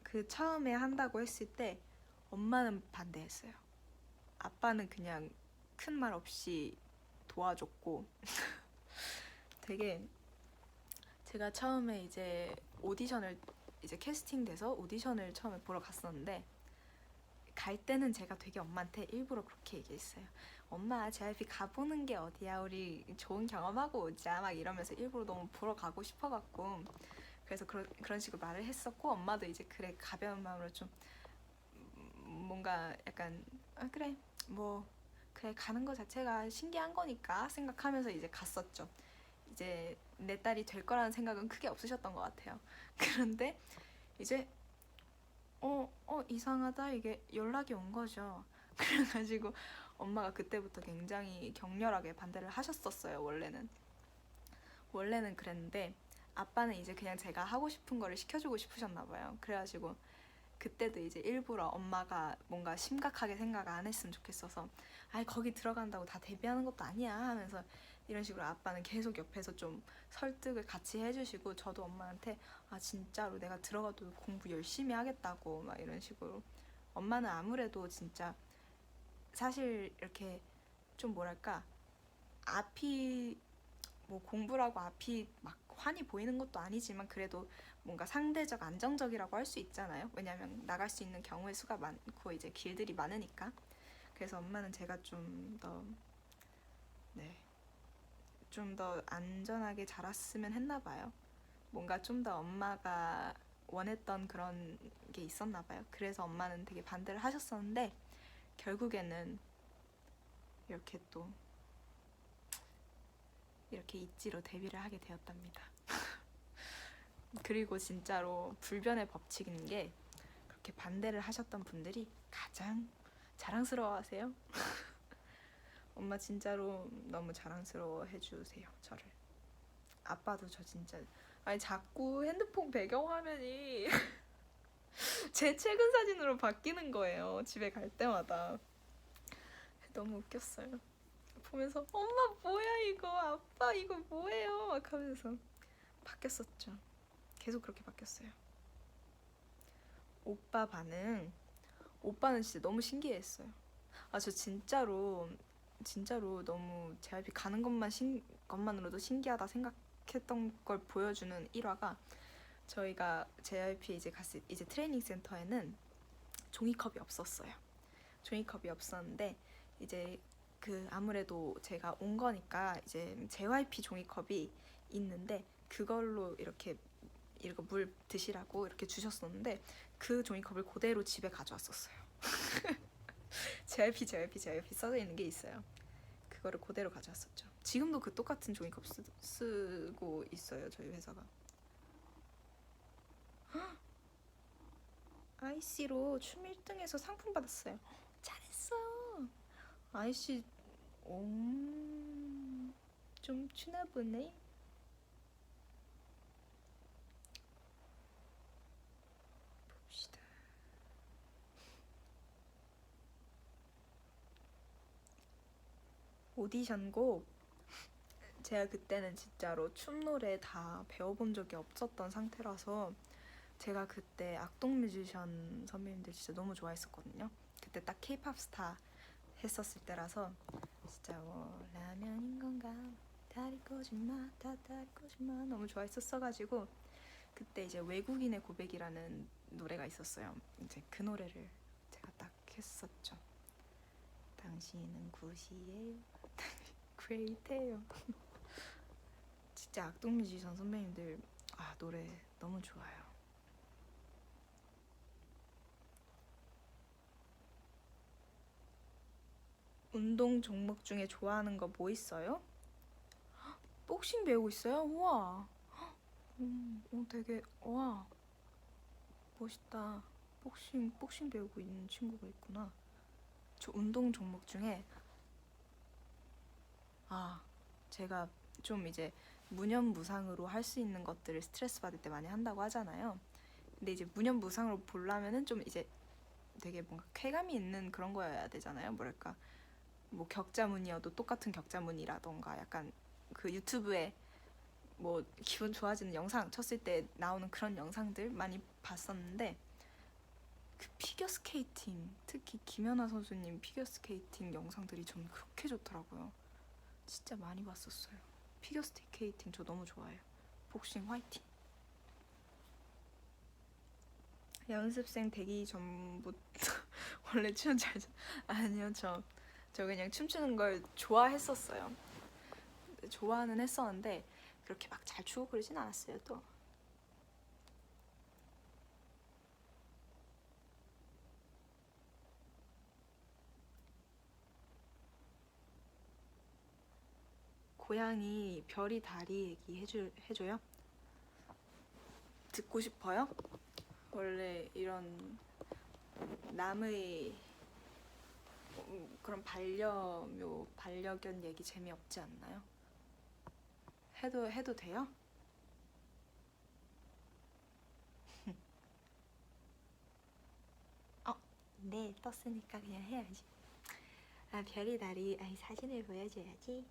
그 처음에 한다고 했을 때 엄마는 반대했어요. 아빠는 그냥 큰 말 없이 도와줬고 되게 제가 처음에 이제 오디션을 이제 캐스팅돼서 오디션을 처음에 보러 갔었는데 갈 때는 제가 되게 엄마한테 일부러 그렇게 얘기했어요. 엄마 JYP 가보는 게 어디야, 우리 좋은 경험하고 오자 막 이러면서 일부러 너무 보러 가고 싶어갖고 그래서 그런 식으로 말을 했었고 엄마도 이제 그래 가벼운 마음으로 좀 뭔가 약간 그래 뭐 그래 가는 거 자체가 신기한 거니까 생각하면서 이제 갔었죠. 이제 내 딸이 될 거라는 생각은 크게 없으셨던 것 같아요. 그런데 이제 이상하다 이게 연락이 온 거죠. 그래가지고 엄마가 그때부터 굉장히 격렬하게 반대를 하셨었어요. 원래는 그랬는데 아빠는 이제 그냥 제가 하고 싶은 거를 시켜주고 싶으셨나 봐요. 그래가지고 그때도 이제 일부러 엄마가 뭔가 심각하게 생각 안 했으면 좋겠어서 아이 거기 들어간다고 다 데뷔하는 것도 아니야 하면서 이런 식으로 아빠는 계속 옆에서 좀 설득을 같이 해주시고 저도 엄마한테 아 진짜로 내가 들어가도 공부 열심히 하겠다고 막 이런 식으로. 엄마는 아무래도 진짜 사실 이렇게 좀 뭐랄까 앞이 뭐 공부라고 앞이 막 환히 보이는 것도 아니지만 그래도 뭔가 상대적 안정적이라고 할 수 있잖아요. 왜냐면 나갈 수 있는 경우의 수가 많고 이제 길들이 많으니까. 그래서 엄마는 제가 좀 더 안전하게 자랐으면 했나 봐요. 뭔가 좀 더 엄마가 원했던 그런 게 있었나 봐요. 그래서 엄마는 되게 반대를 하셨었는데 결국에는 이렇게 또 이렇게 있지로 데뷔를 하게 되었답니다. 그리고 진짜로 불변의 법칙인 게 그렇게 반대를 하셨던 분들이 가장 자랑스러워하세요. 엄마 진짜로 너무 자랑스러워 해주세요, 저를. 아빠도 저 진짜 아니 자꾸 핸드폰 배경화면이 제 최근 사진으로 바뀌는 거예요. 집에 갈 때마다. 너무 웃겼어요. 보면서 엄마 뭐야 이거, 아빠 이거 뭐예요 막 하면서 바뀌었었죠. 계속 그렇게 바뀌었어요. 오빠 반응. 오빠는 진짜 너무 신기했어요. 아 저 진짜로 너무 JYP 가는 것만으로도 신기하다 생각했던 걸 보여주는 1화가 저희가 JYP 이제 트레이닝 센터에는 종이컵이 없었어요. 종이컵이 없었는데 이제 그 아무래도 제가 온 거니까 이제 JYP 종이컵이 있는데 그걸로 이렇게 물 드시라고 이렇게 주셨었는데 그 종이컵을 그대로 집에 가져왔었어요. JYP 써져 있는 게 있어요. 그거를 그대로 가져왔었죠. 지금도 그 똑같은 종이컵 쓰고 있어요, 저희 회사가. IC로 춤 1등에서 상품 받았어요. 잘했어요. IC 좀 추나 보네. 봅시다. 오디션곡 제가 그때는 진짜로 춤 노래 다 배워본 적이 없었던 상태라서 제가 그때 악동 뮤지션 선배님들 진짜 너무 좋아했었거든요. 그때 딱 K-pop 스타 했었을 때라서 진짜 뭐 라면인 건가 다리 꼬집마 다 다리 꼬집마 너무 좋아했었어가지고 그때 이제 외국인의 고백이라는 노래가 있었어요. 이제 그 노래를 제가 딱 했었죠. 당신은 굿이에요 그레이트해요. 진짜 악동 뮤지션 선배님들 노래 너무 좋아요. 운동 종목 중에 좋아하는 거 뭐 있어요? 복싱 배우고 있어요? 우와. 되게 와 멋있다. 복싱 배우고 있는 친구가 있구나. 저 운동 종목 중에 제가 좀 이제 무념무상으로 할 수 있는 것들을 스트레스 받을 때 많이 한다고 하잖아요. 근데 이제 무념무상으로 보려면은 좀 이제 되게 뭔가 쾌감이 있는 그런 거여야 되잖아요. 뭐랄까 뭐 격자무늬여도 똑같은 격자무늬라던가 약간 그 유튜브에 뭐 기분 좋아지는 영상 쳤을 때 나오는 그런 영상들 많이 봤었는데 그 피겨스케이팅 특히 김연아 선수님 피겨스케이팅 영상들이 저는 그렇게 좋더라고요. 진짜 많이 봤었어요. 피겨스케이팅 저 너무 좋아해요. 복싱 화이팅. 연습생 되기 전부터 원래 춤 아니요 저 그냥 춤추는 걸 좋아했었어요. 좋아는 했었는데 그렇게 막 잘 추고 그러진 않았어요. 또 고양이 별이 다리 얘기 해줘요? 듣고 싶어요? 원래 이런 남의 그런 반려견 얘기 재미없지 않나요? 해도 돼요? 네 떴으니까 그냥 해야지. 별이 다리 사진을 보여줘야지.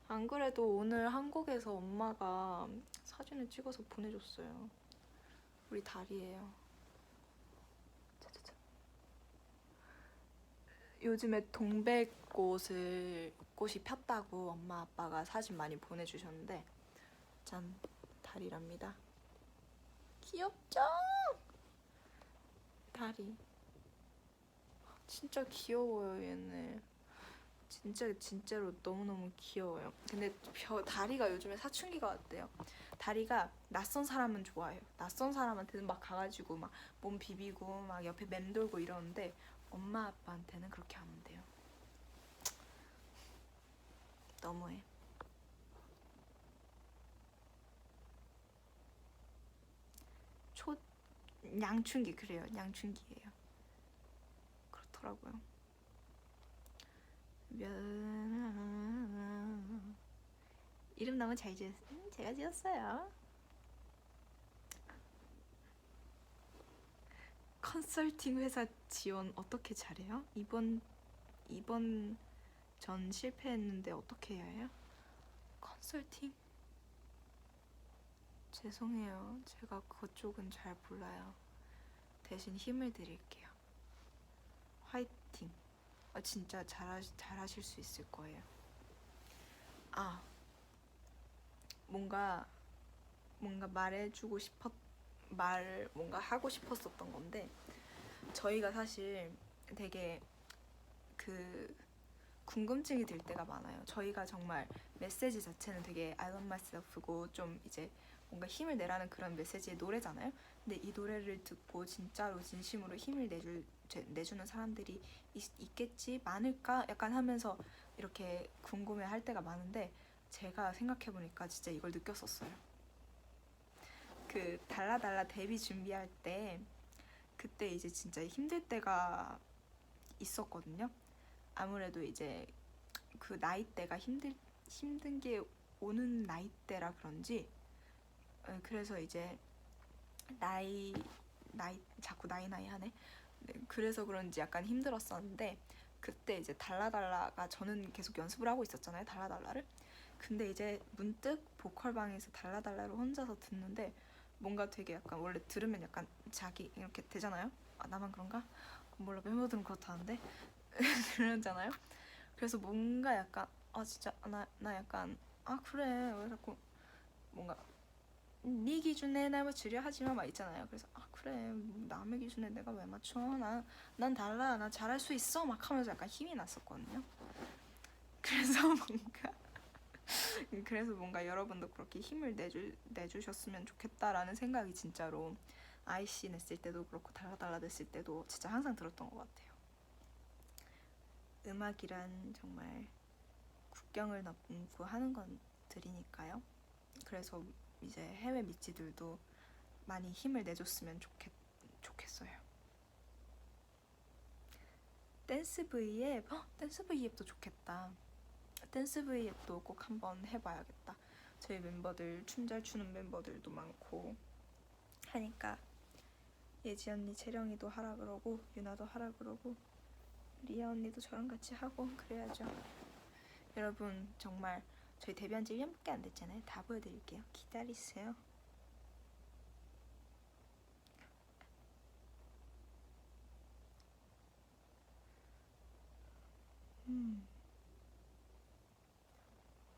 안 그래도 오늘 한국에서 엄마가 사진을 찍어서 보내줬어요. 우리 다리예요. 요즘에 동백꽃이 폈다고 엄마 아빠가 사진 많이 보내주셨는데 짠 다리랍니다. 귀엽죠? 다리 진짜 귀여워요 얘네. 진짜로 너무너무 귀여워요. 근데 다리가 요즘에 사춘기가 왔대요. 다리가 낯선 사람은 좋아해요. 낯선 사람한테는 막 가가지고 막 몸 비비고 막 옆에 맴돌고 이러는데 엄마 아빠한테는 그렇게 안 돼요. 너무해. 양춘기 그래요. 양춘기예요. 그렇더라고요. 이름 너무 잘 지었어요. 제가 지었어요. 컨설팅 회사 지원 어떻게 잘해요? 이번 전 실패했는데 어떻게 해야 해요? 컨설팅? 죄송해요. 제가 그쪽은 잘 몰라요. 대신 힘을 드릴게요. 화이팅. 진짜 잘하실 수 있을 거예요. 뭔가 뭔가 하고 싶었었던 건데 저희가 사실 되게 궁금증이 들 때가 많아요. 저희가 정말 메시지 자체는 되게 I love myself고 좀 이제 뭔가 힘을 내라는 그런 메시지의 노래잖아요. 근데 이 노래를 듣고 진짜로 진심으로 힘을 내주는 사람들이 있겠지 많을까 약간 하면서 이렇게 궁금해할 때가 많은데 제가 생각해보니까 진짜 이걸 느꼈었어요. 달라달라 데뷔 준비할 때 그때 이제 진짜 힘들 때가 있었거든요. 아무래도 이제 그 나이대가 힘든 게 오는 나이대라 그런지 그래서 이제 나이 자꾸 나이 하네. 네, 그래서 그런지 약간 힘들었었는데 그때 이제 달라달라가 저는 계속 연습을 하고 있었잖아요. 달라달라를. 근데 이제 문득 보컬방에서 달라달라를 혼자서 듣는데 뭔가 되게 약간 원래 들으면 약간 자기 이렇게 되잖아요. 아 나만 그런가? 몰라 멤버들은 그렇다는데 그러잖아요. 그래서 뭔가 약간 아 진짜 나 약간 아 그래 왜 자꾸 뭔가 네 기준에 날 맞추려 하지마 막 있잖아요. 그래서 아 그래 남의 기준에 내가 왜 맞춰 난 달라 나 잘할 수 있어 막 하면서 약간 힘이 났었거든요. 그래서 뭔가 그래서 뭔가 여러분도 그렇게 힘을 내주셨으면 좋겠다라는 생각이 진짜로 아이씨 냈을 때도 그렇고 달라달라 냈을 때도 진짜 항상 들었던 것 같아요. 음악이란 정말 국경을 넘고 하는 것들이니까요. 그래서 이제 해외 미찌들도 많이 힘을 내줬으면 좋겠어요. 댄스 V앱, 댄스 V앱도 좋겠다. 댄스 V앱도 꼭 한번 해봐야겠다. 저희 멤버들 춤 잘 추는 멤버들도 많고 하니까 예지 언니, 채령이도 하라 그러고 유나도 하라 그러고 리아 언니도 저랑 같이 하고 그래야죠. 여러분 정말 저희 데뷔한 지 1년밖에 안 됐잖아요. 다 보여드릴게요. 기다리세요.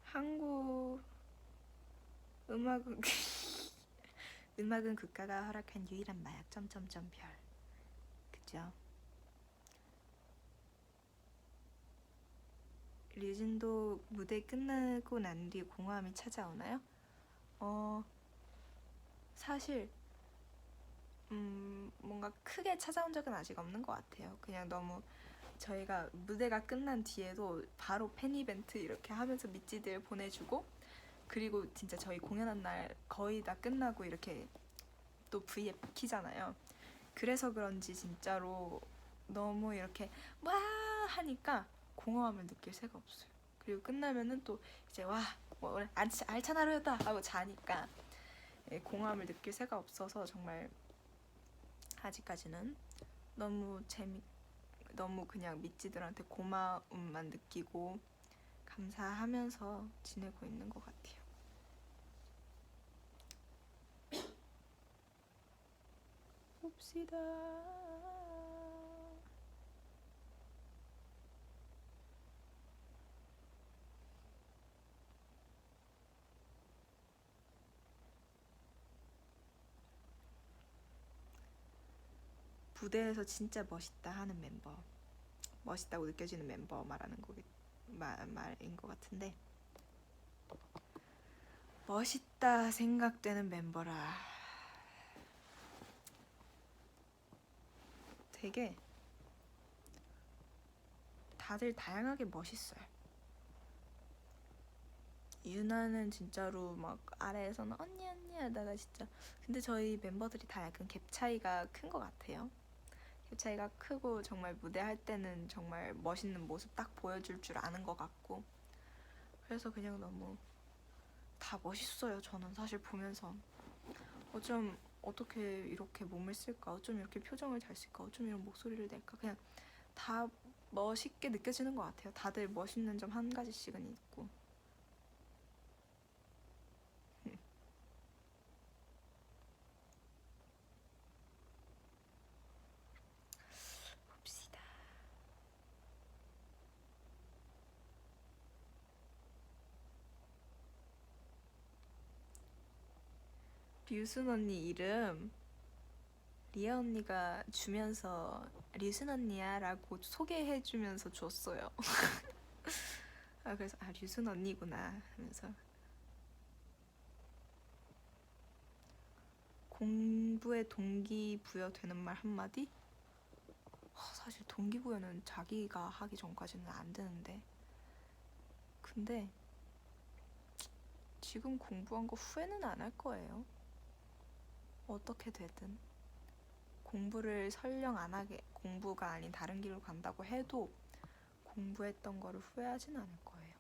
한국 음악은 음악은 국가가 허락한 유일한 마약 점점점 별. 그죠? 류진도 무대 끝나고 난 뒤에 공허함이 찾아오나요? 사실 뭔가 크게 찾아온 적은 아직 없는 것 같아요. 그냥 너무 저희가 무대가 끝난 뒤에도 바로 팬 이벤트 이렇게 하면서 미찌들 보내주고 그리고 진짜 저희 공연한 날 거의 다 끝나고 이렇게 또 V앱 키잖아요. 그래서 그런지 진짜로 너무 이렇게 와 하니까 공허함을 느낄 새가 없어요. 그리고 끝나면은 또 이제 와뭐 오늘 알찬 하루였다 하고 자니까 공허함을 느낄 새가 없어서 정말 아직까지는 너무 그냥 미찌들한테 고마움만 느끼고 감사하면서 지내고 있는 것 같아요. 봅시다. 무대에서 진짜 멋있다 하는 멤버, 멋있다고 느껴지는 멤버 말인 것 같은데 멋있다 생각되는 멤버라 되게 다들 다양하게 멋있어요. 유나는 진짜로 막 아래에서는 언니 하다가 진짜 근데 저희 멤버들이 다 약간 갭 차이가 큰 것 같아요. 갭 차이가 크고 정말 무대할 때는 정말 멋있는 모습 딱 보여줄 줄 아는 것 같고 그래서 그냥 너무 다 멋있어요. 저는 사실 보면서 어쩜 어떻게 이렇게 몸을 쓸까 어쩜 이렇게 표정을 잘 쓸까 어쩜 이런 목소리를 낼까 그냥 다 멋있게 느껴지는 것 같아요. 다들 멋있는 점 한 가지씩은 있고 봅시다. 류순 언니 이름 리아 언니가 주면서 류순 언니야 라고 소개해주면서 줬어요. 그래서 류순 언니구나 하면서 공부에 동기부여 되는 말 한마디? 사실 동기부여는 자기가 하기 전까지는 안 되는데 근데 지금 공부한 거 후회는 안 할 거예요. 어떻게 되든 공부를 설령 안 하게, 공부가 아닌 다른 길로 간다고 해도 공부했던 거를 후회하진 않을 거예요.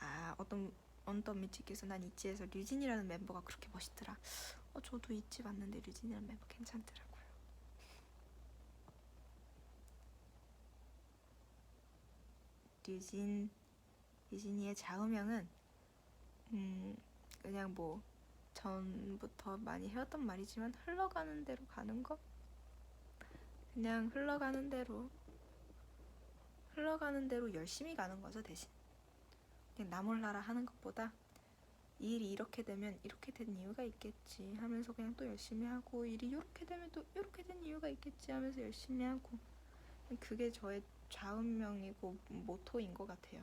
아, 어떤 미치께서 난 있지에서 류진이라는 멤버가 그렇게 멋있더라. 저도 있지 봤는데 류진이라는 멤버 괜찮더라고요. 류진이의 좌우명은 그냥 뭐 전부터 많이 해왔던 말이지만 흘러가는 대로 가는 거? 그냥 흘러가는 대로 열심히 가는 거죠. 대신 그냥 나 몰라라 하는 것보다 이 일이 이렇게 되면 이렇게 된 이유가 있겠지 하면서 그냥 또 열심히 하고, 일이 이렇게 되면 또 이렇게 된 이유가 있겠지 하면서 열심히 하고, 그게 저의 좌우명이고 모토인 것 같아요.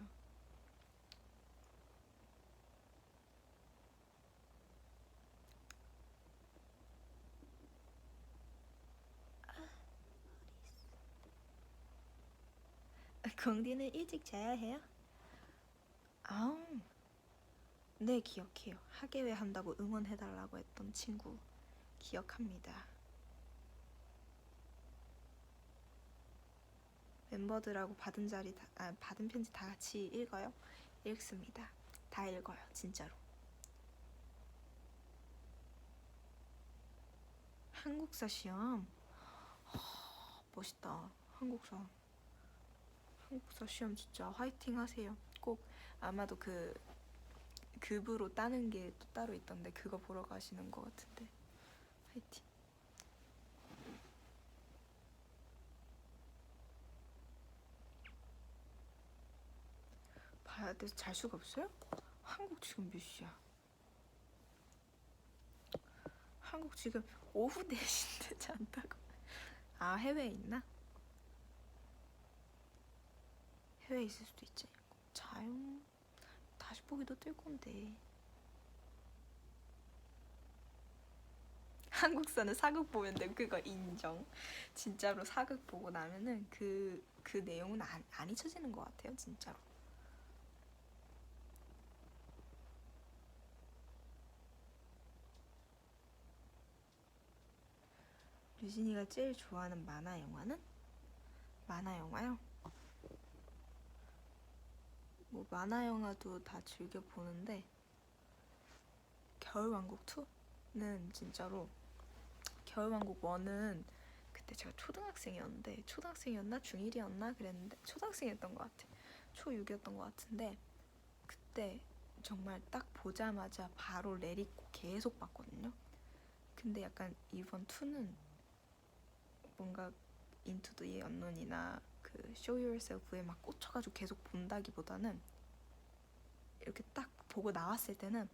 공디는 일찍 자야 해요? 아우, 네, 기억해요. 학예회 한다고 응원해달라고 했던 친구 기억합니다. 멤버들하고 받은 편지 다 같이 읽어요? 읽습니다. 다 읽어요, 진짜로. 한국사 시험 멋있다. 한국사 시험 진짜 화이팅 하세요. 꼭 아마도 급으로 따는 게 또 따로 있던데 그거 보러 가시는 것 같은데 화이팅. 봐야 돼서 잘 수가 없어요? 한국 지금 몇 시야? 한국 지금 오후 4시인데 잔다고. 아, 해외에 있나? 해외에 있을 수도 있지. 자요. 다시 보기도 뜰 건데. 한국사는 사극 보면 돼. 그거 인정. 진짜로 사극 보고 나면은 그 내용은 안 잊혀지는 것 같아요. 진짜로. 유진이가 제일 좋아하는 만화 영화는? 만화 영화요? 뭐 만화 영화도 다 즐겨 보는데 겨울왕국 2는 진짜로, 겨울왕국 1은 그때 제가 초등학생이었나 중1이었나 그랬는데 초등학생이었던 것 같아. 초6이었던 것 같은데 그때 정말 딱 보자마자 바로 레리코 계속 봤거든요. 근데 약간 이번 2는 뭔가 인투 더 언론이나 그 Show Yourself에 막 꽂혀가지고 계속 본다기보다는 이렇게 딱 보고 나왔을 때는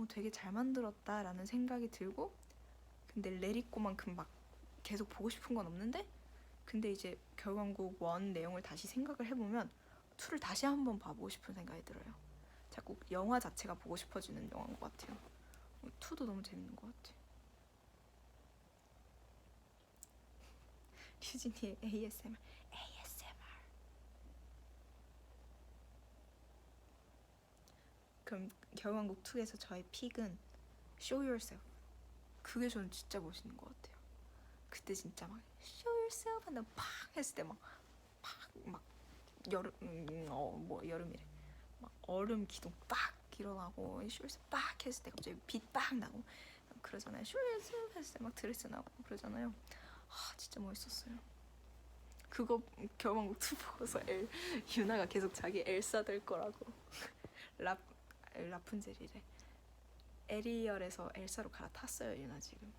되게 잘 만들었다라는 생각이 들고, 근데 레리코만큼 막 계속 보고 싶은 건 없는데, 근데 이제 겨울왕국 1 내용을 다시 생각을 해보면 2를 다시 한번 봐보고 싶은 생각이 들어요. 자꾸 영화 자체가 보고 싶어지는 영화인 것 같아요. 2도 너무 재밌는 것 같아요. 류진이의 ASMR. 그럼 겨울왕국 2에서 저의 픽은 Show Yourself. 그게 저는 진짜 멋있는 것 같아요. 그때 진짜 막 Show Yourself 한다 팍 했을 때 막 여름 여름이래. 막 얼음 기둥 빡 일어나고 Show Yourself 빡 했을 때 갑자기 빛 빡 나고 그러잖아요. Show Yourself 했을 때 막 드레스 나고 그러잖아요. 진짜 멋있었어요. 그거 겨울왕국 2 보고서 유나가 계속 자기 엘사 될 거라고. 라푼젤이래. 에리얼에서 엘사로 갈아탔어요, 유나 지금.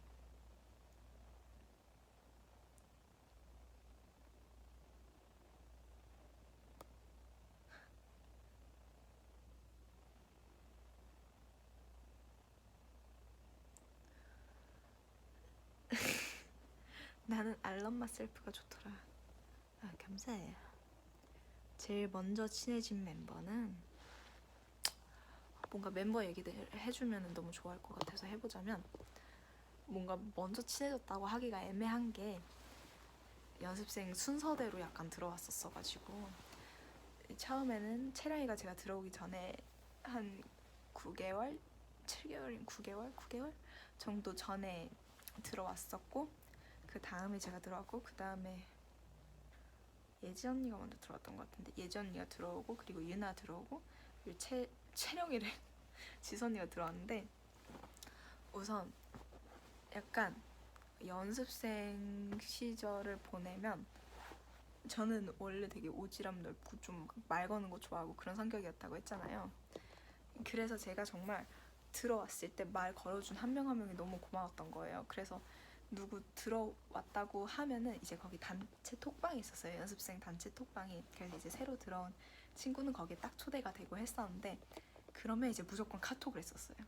나는 알런 마셀프가 좋더라. 감사해요. 제일 먼저 친해진 멤버는, 뭔가 멤버 얘기를 해주면 너무 좋아할 것 같아서 해보자면, 뭔가 먼저 친해졌다고 하기가 애매한 게 연습생 순서대로 약간 들어왔었어가지고, 처음에는 채령이가 제가 들어오기 전에 한 9개월 7개월인 9개월 정도 전에 들어왔었고, 그 다음에 제가 들어왔고, 그 다음에 예지 언니가 먼저 들어왔던 것 같은데, 예지 언니가 들어오고, 그리고 유나 들어오고, 그리고 채령이를 지선 언니가 들어왔는데, 우선 약간 연습생 시절을 보내면, 저는 원래 되게 오지랖 넓고 좀 말 거는 거 좋아하고 그런 성격이었다고 했잖아요. 그래서 제가 정말 들어왔을 때 말 걸어준 한 명 한 명이 너무 고마웠던 거예요. 그래서 누구 들어왔다고 하면은 이제 거기 단체 톡방이 있었어요. 연습생 단체 톡방이. 그래서 이제 새로 들어온 친구는 거기에 딱 초대가 되고 했었는데, 그러면 이제 무조건 카톡을 했었어요.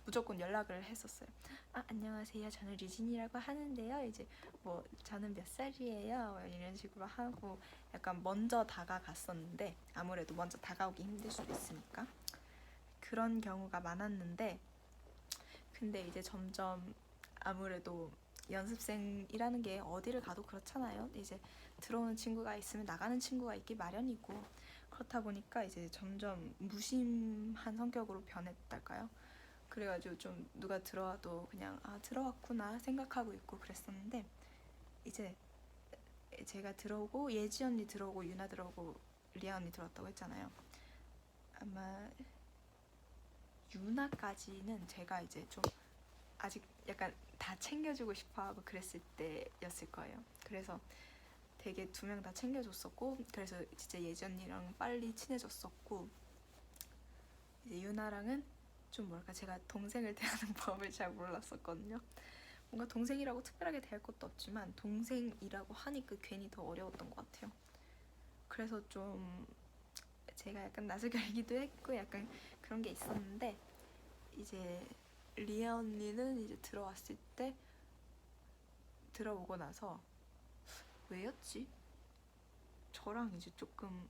무조건 연락을 했었어요. 안녕하세요, 저는 류진이라고 하는데요, 이제 뭐 저는 몇 살이에요, 이런 식으로 하고 약간 먼저 다가갔었는데, 아무래도 먼저 다가오기 힘들 수도 있으니까 그런 경우가 많았는데, 근데 이제 점점 아무래도 연습생이라는 게 어디를 가도 그렇잖아요. 이제 들어오는 친구가 있으면 나가는 친구가 있기 마련이고, 그렇다 보니까 이제 점점 무심한 성격으로 변했달까요? 그래가지고 좀 누가 들어와도 그냥 들어왔구나 생각하고 있고 그랬었는데, 이제 제가 들어오고 예지 언니 들어오고 유나 들어오고 리아 언니 들어왔다고 했잖아요. 아마 유나까지는 제가 이제 좀 아직 약간 다 챙겨주고 싶어하고 그랬을 때였을 거예요. 그래서 되게 2명 다 챙겨줬었고, 그래서 진짜 예지 언니랑 빨리 친해졌었고, 이제 유나랑은 좀 뭐랄까, 제가 동생을 대하는 법을 잘 몰랐었거든요. 뭔가 동생이라고 특별하게 대할 것도 없지만 동생이라고 하니까 괜히 더 어려웠던 것 같아요. 그래서 좀 제가 약간 나슬결이기도 했고 약간 그런 게 있었는데, 이제 리아 언니는 이제 들어왔을 때, 들어오고 나서 왜였지? 저랑 이제 조금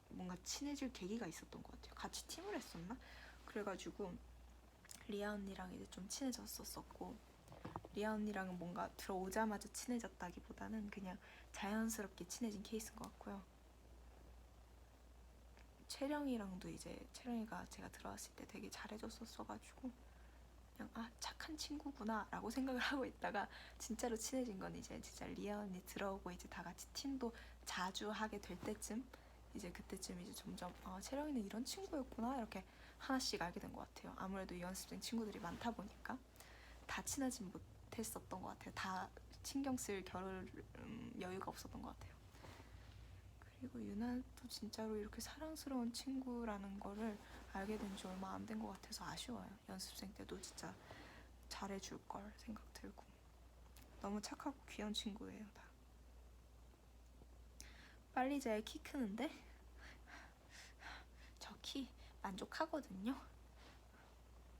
뭔가 친해질 계기가 있었던 것 같아요. 같이 팀을 했었나? 그래가지고 리아 언니랑 이제 좀 친해졌었고, 리아 언니랑은 뭔가 들어오자마자 친해졌다기보다는 그냥 자연스럽게 친해진 케이스인 것 같고요. 채령이랑도 이제 채령이가 제가 들어왔을 때 되게 잘해줬었어가지고 그냥 착한 친구구나 라고 생각을 하고 있다가, 진짜로 친해진 건 이제 진짜 리아 언니 들어오고 이제 다 같이 팀도 자주 하게 될 때쯤, 이제 그때쯤 이제 점점 채령이는 이런 친구였구나 이렇게 하나씩 알게 된 것 같아요. 아무래도 연습생 친구들이 많다 보니까 다 친하진 못했었던 것 같아요. 다 신경 쓸 여유가 없었던 것 같아요. 그리고 유나도 진짜로 이렇게 사랑스러운 친구라는 거를 알게 된 지 얼마 안 된 것 같아서 아쉬워요. 연습생 때도 진짜 잘해줄 걸 생각 들고. 너무 착하고 귀여운 친구예요, 다. 빨리 자야 키 크는데 저 키 만족하거든요.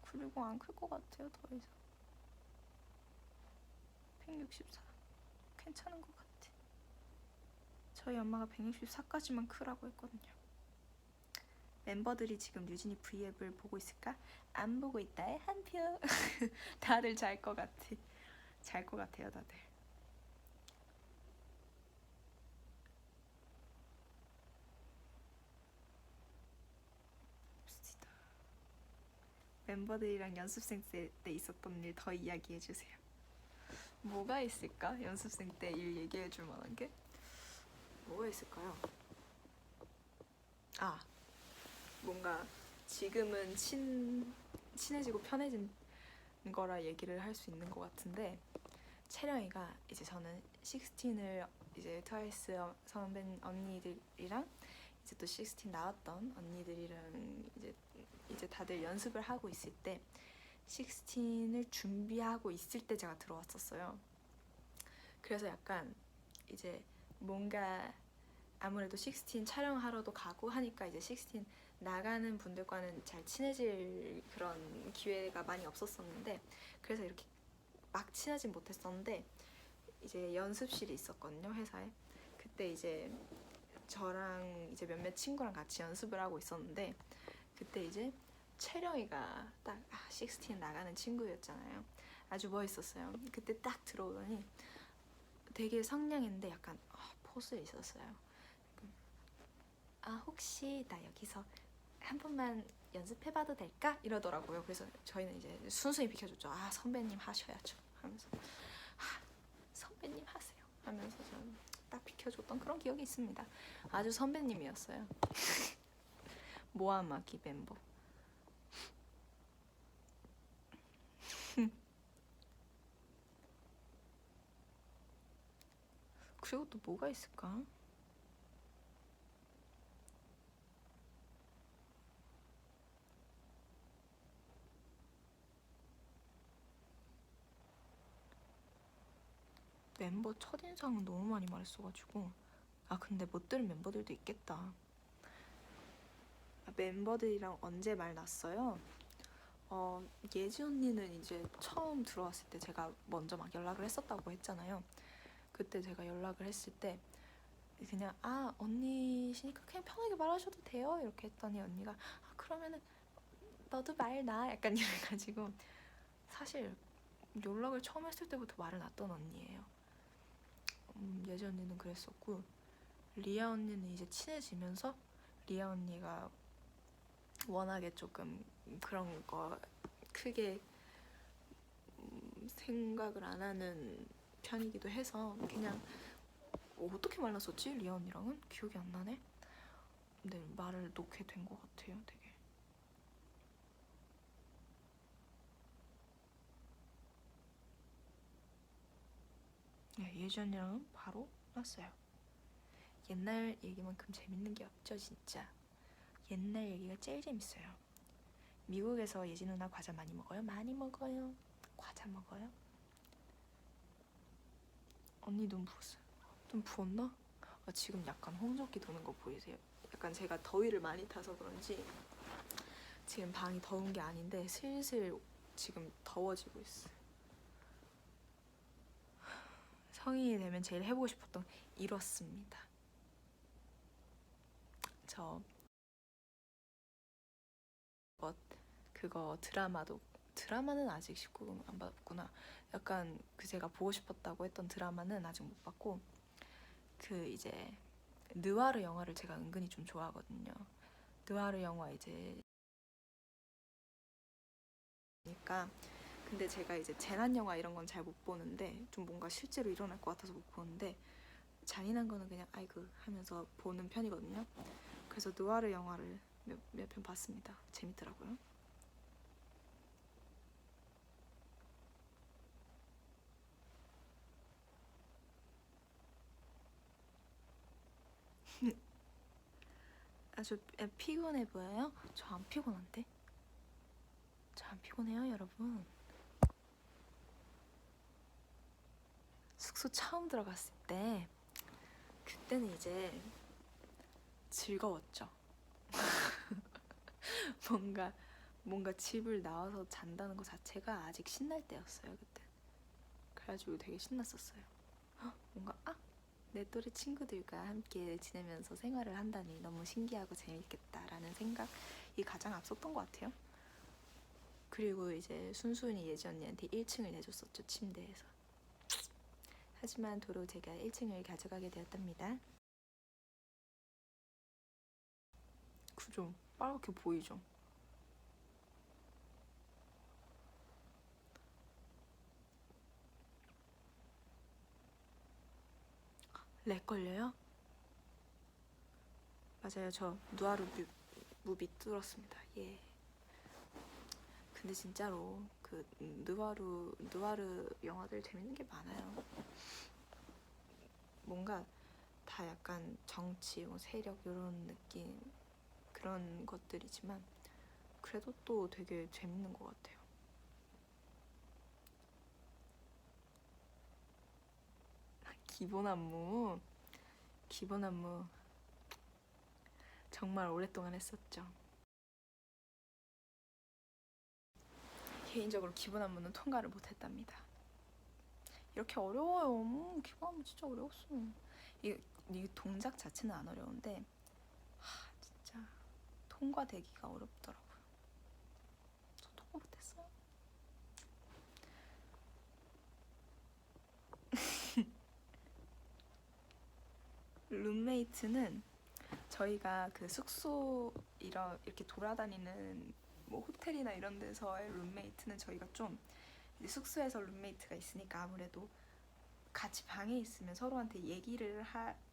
그리고 안 클 것 같아요, 더 이상. 164 괜찮은 것 같아. 저희 엄마가 164까지만 크라고 했거든요. 멤버들이 지금 류진이 V앱을 보고 있을까? 안 보고 있다에 한 표. 다들 잘 것 같아. 잘 것 같아요, 다들. 멤버들이랑 연습생 때 있었던 일 더 이야기해주세요. 뭐가 있을까? 연습생 때 일 얘기해줄 만한 게? 뭐가 있을까요? 뭔가 지금은 친해지고 편해진 거라 얘기를 할 수 있는 것 같은데, 채령이가 이제 저는 식스틴을 이제 트와이스 선배 언니들이랑 이제 또 식스틴 나왔던 언니들이랑 이제 다들 연습을 하고 있을 때, 식스틴을 준비하고 있을 때 제가 들어왔었어요. 그래서 약간 이제 뭔가 아무래도 식스틴 촬영하러도 가고 하니까 이제 식스틴 나가는 분들과는 잘 친해질 그런 기회가 많이 없었었는데, 그래서 이렇게 막 친하진 못했었는데, 이제 연습실이 있었거든요, 회사에. 그때 이제 저랑 이제 몇몇 친구랑 같이 연습을 하고 있었는데, 그때 이제 채령이가 딱 식스틴 나가는 친구였잖아요. 아주 멋있었어요. 그때 딱 들어오더니 되게 상냥했는데 약간 포스에 있었어요. 혹시 나 여기서 한 번만 연습해봐도 될까? 이러더라고요. 그래서 저희는 이제 순순히 비켜줬죠. 아 선배님 하셔야죠 하면서 선배님 하세요 하면서 저는 딱 비켜줬던 그런 기억이 있습니다. 아주 선배님이었어요. 모아마기 멤버. 그리고 또 뭐가 있을까? 멤버 첫인상은 너무 많이 말했어가지고 아 근데 못 들은 멤버들도 있겠다. 멤버들이랑 언제 말 났어요? 예지 언니는 이제 처음 들어왔을 때 제가 먼저 막 연락을 했었다고 했잖아요. 그때 제가 연락을 했을 때 그냥 아 언니시니까 그냥 편하게 말하셔도 돼요 이렇게 했더니 언니가 아 그러면은 너도 말 나 약간 이래가지고 사실 연락을 처음 했을 때부터 말을 놨던 언니예요. 예지 언니는 그랬었고 리아 언니는 이제 친해지면서 리아 언니가 워낙에 조금 그런 거 크게 생각을 안 하는 편이기도 해서 그냥 어떻게 만났었지? 리아 언니랑은? 기억이 안 나네? 근데 말을 놓게 된 것 같아요 되게. 네, 예지 언니랑은 바로 났어요. 옛날 얘기만큼 재밌는 게 없죠 진짜. 옛날 얘기가 제일 재밌어요. 미국에서 예지 누나 과자 많이 먹어요? 많이 먹어요. 과자 먹어요? 언니 눈 부었어요. 눈 부었나? 아, 지금 약간 홍조기 도는 거 보이세요? 약간 제가 더위를 많이 타서 그런지 지금 방이 더운 게 아닌데 슬슬 지금 더워지고 있어요. 성인이 되면 제일 해보고 싶었던 이렇습니다. 저 그거 드라마는 아직 19금 안 봤구나. 약간 그 제가 보고 싶었다고 했던 드라마는 아직 못 봤고 그 이제 느와르 영화를 제가 은근히 좀 좋아하거든요. 느와르 영화 이제 그러니까 근데 제가 이제 재난 영화 이런 건 잘 못 보는데 좀 뭔가 실제로 일어날 것 같아서 못 보는데 잔인한 거는 그냥 아이고 하면서 보는 편이거든요. 그래서 느와르 영화를 몇 편 봤습니다. 재밌더라고요. 아주 피곤해 보여요? 저 안 피곤한데? 저 안 피곤해요 여러분. 숙소 처음 들어갔을 때 그때는 이제 즐거웠죠. 뭔가 집을 나와서 잔다는 것 자체가 아직 신날 때였어요 그때. 그래가지고 되게 신났었어요. 뭔가 내 또래 친구들과 함께 지내면서 생활을 한다니 너무 신기하고 재밌겠다라는 생각이 가장 앞섰던 것 같아요. 그리고 이제 순순히 예지 언니한테 1층을 내줬었죠 침대에서. 하지만 도로 제가 1층을 가져가게 되었답니다. 그죠? 빨갛게 보이죠? 렉 걸려요? 맞아요. 저 누아르 무비 뚫었습니다. 예. 근데 진짜로 그 느와르 영화들 재밌는 게 많아요. 뭔가 다 약간 정치, 뭐 세력 이런 느낌 그런 것들이지만 그래도 또 되게 재밌는 것 같아요. 기본 안무 정말 오랫동안 했었죠. 개인적으로 기본 안무는 통과를 못했답니다. 이렇게 어려워요. 기본 안무 진짜 어려웠어. 이 동작 자체는 안 어려운데 진짜 통과되기가 어렵더라고요. 저 통과 못했어요. 룸메이트는 저희가 그 숙소 이렇게 돌아다니는 뭐 호텔이나 이런 데서의 룸메이트는 저희가 좀 이제 숙소에서 룸메이트가 있으니까 아무래도 같이 방에 있으면 서로한테 얘기를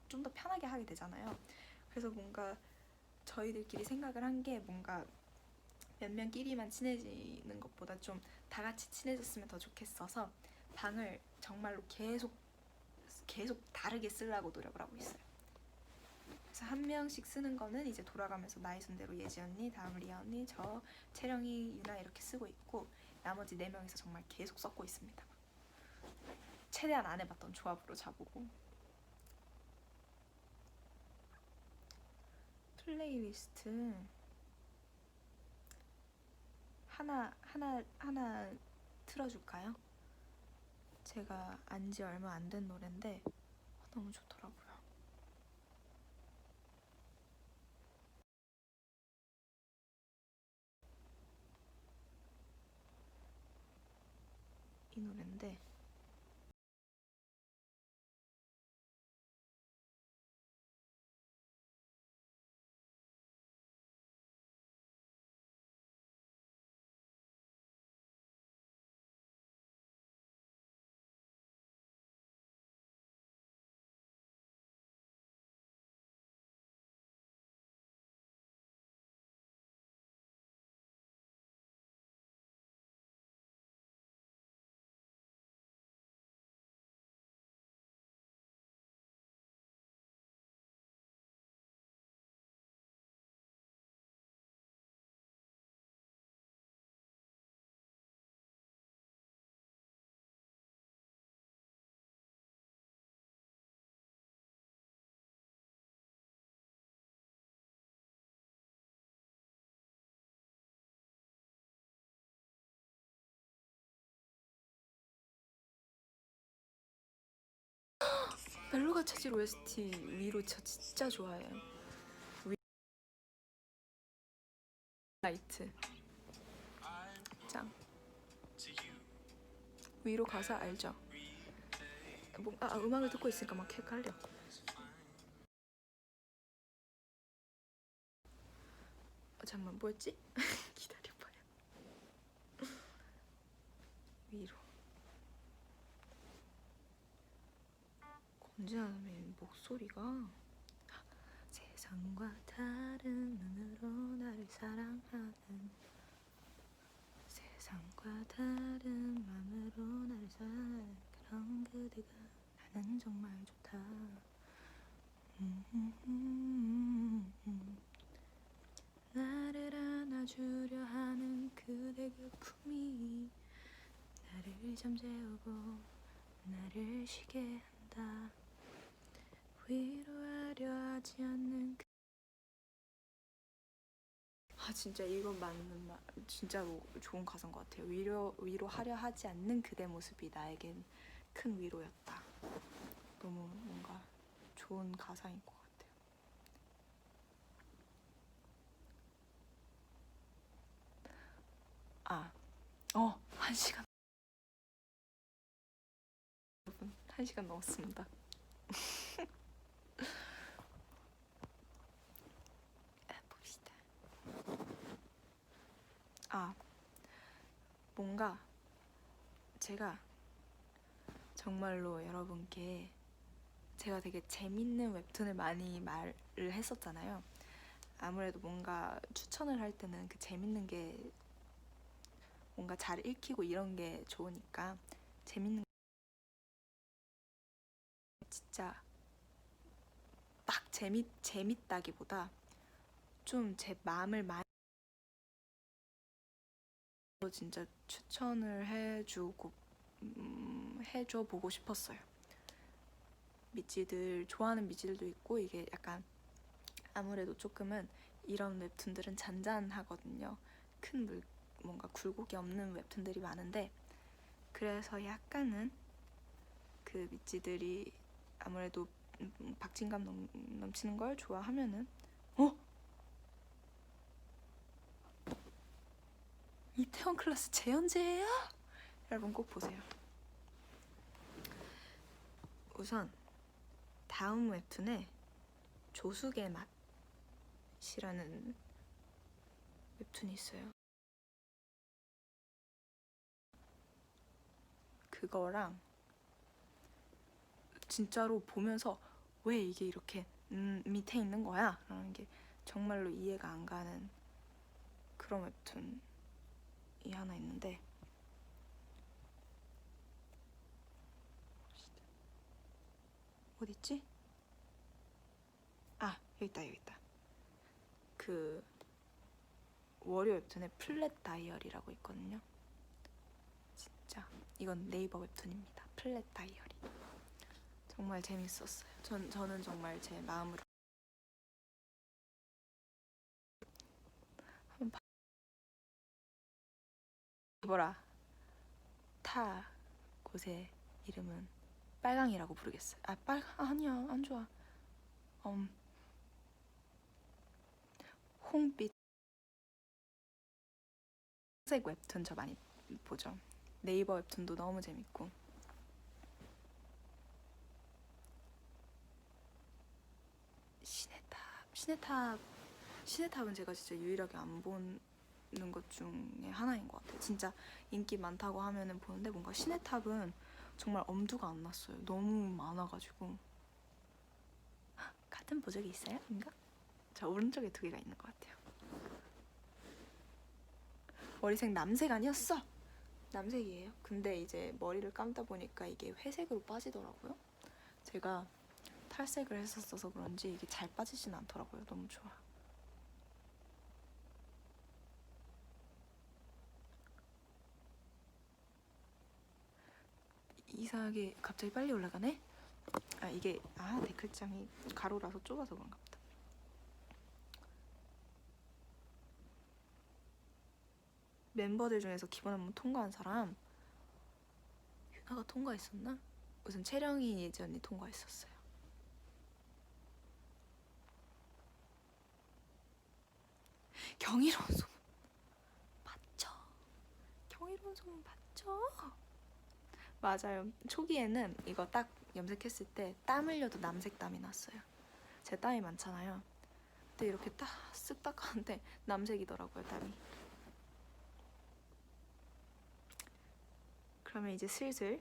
좀 더 편하게 하게 되잖아요. 그래서 뭔가 저희들끼리 생각을 한 게 뭔가 몇 명끼리만 친해지는 것보다 좀 다 같이 친해졌으면 더 좋겠어서 방을 정말로 계속 다르게 쓰려고 노력을 하고 있어요. 그래서 한 명씩 쓰는 거는 이제 돌아가면서 나이 순대로 예지 언니, 다음 리아 언니, 저, 채령이, 유나 이렇게 쓰고 있고 나머지 4명이서 정말 계속 섞고 있습니다. 최대한 안 해봤던 조합으로 잡고. 플레이리스트 하나 틀어줄까요? 제가 안지 얼마 안 된 노랜데 너무 좋더라고요. 이 노랜데 멜로가 체질 OST 위로 저 진짜 좋아해요. 라이트 짱. 위로 가사 알죠? 음악을 듣고 있으니까 막 헷갈려. 잠깐만 뭐였지? 기다려봐요. 위로 권지아의 목소리가 세상과 다른 눈으로 나를 사랑하는 세상과 다른 마음으로 나를 사랑하는 그런 그대가 나는 정말 좋다. 나를 안아주려 하는 그대 그 품이 나를 잠재우고 나를 쉬게 한다. 위로하려 하지 않는 진짜 이건 맞는 말, 진짜로 좋은 가사인 것 같아요. 위로하려 하지 않는 그대 모습이 나에겐 큰 위로였다. 너무 뭔가 좋은 가사인 것 같아요. 1시간. 여러분, 1시간 넘었습니다. 봅시다. 뭔가 제가 정말로 여러분께 제가 되게 재밌는 웹툰을 많이 말을 했었잖아요. 아무래도 뭔가 추천을 할 때는 그 재밌는 게 뭔가 잘 읽히고 이런 게 좋으니까 재밌는 진짜 막 재밌다기보다 좀 제 마음을 많이 진짜 추천을 해줘 보고 싶었어요. 미찌들 좋아하는 미찌들도 있고 이게 약간 아무래도 조금은 이런 웹툰들은 잔잔하거든요. 뭔가 굴곡이 없는 웹툰들이 많은데 그래서 약간은 그 미찌들이 아무래도 박진감 넘치는 걸 좋아하면은 이태원 클라스 재연재예요? 여러분 꼭 보세요. 우선 다음 웹툰에 조숙의 맛 웹툰이 있어요. 그거랑 진짜로 보면서 왜 이게 이렇게 밑에 있는 거야? 라는 게 정말로 이해가 안 가는 그런 웹툰이 하나 있는데, 어딨지? 아, 여기 있다. 그 월요 웹툰에 플랫 다이어리라고 있거든요. 진짜 이건 네이버 웹툰입니다. 플랫 다이어리. 정말 재밌었어요. 저는 정말 제 마음으로 한번 뭐라 타 곳의 이름은 빨강이라고 부르겠어요. 아니야, 안 좋아. 홍빛 색 웹툰 저 많이 보죠. 네이버 웹툰도 너무 재밌고. 시네탑은 제가 진짜 유일하게 안 보는 것 중에 하나인 것 같아요. 진짜 인기 많다고 하면은 보는데 뭔가 시네탑은 정말 엄두가 안 났어요. 너무 많아가지고. 같은 보적이 있어요? 인가? 저 오른쪽에 2개가 있는 것 같아요. 머리색 남색 아니었어? 남색이에요. 근데 이제 머리를 감다 보니까 이게 회색으로 빠지더라고요. 제가 탈색을 했었어서 그런지 이게 잘 빠지진 않더라고요. 너무 좋아. 이상하게 갑자기 빨리 올라가네? 이게 댓글창이 가로라서 좁아서 그런가 보다. 멤버들 중에서 기본 한번 통과한 사람, 유나가 통과했었나? 우선 채령이 예전에 통과했었어요. 경이로운 소문 맞죠? 경이로운 소문 맞죠? 맞아요. 초기에는 이거 딱 염색했을 때 땀 흘려도 남색 땀이 났어요. 제 땀이 많잖아요. 근데 이렇게 딱 쓱 닦았는데 남색이더라고요, 땀이. 그러면 이제 슬슬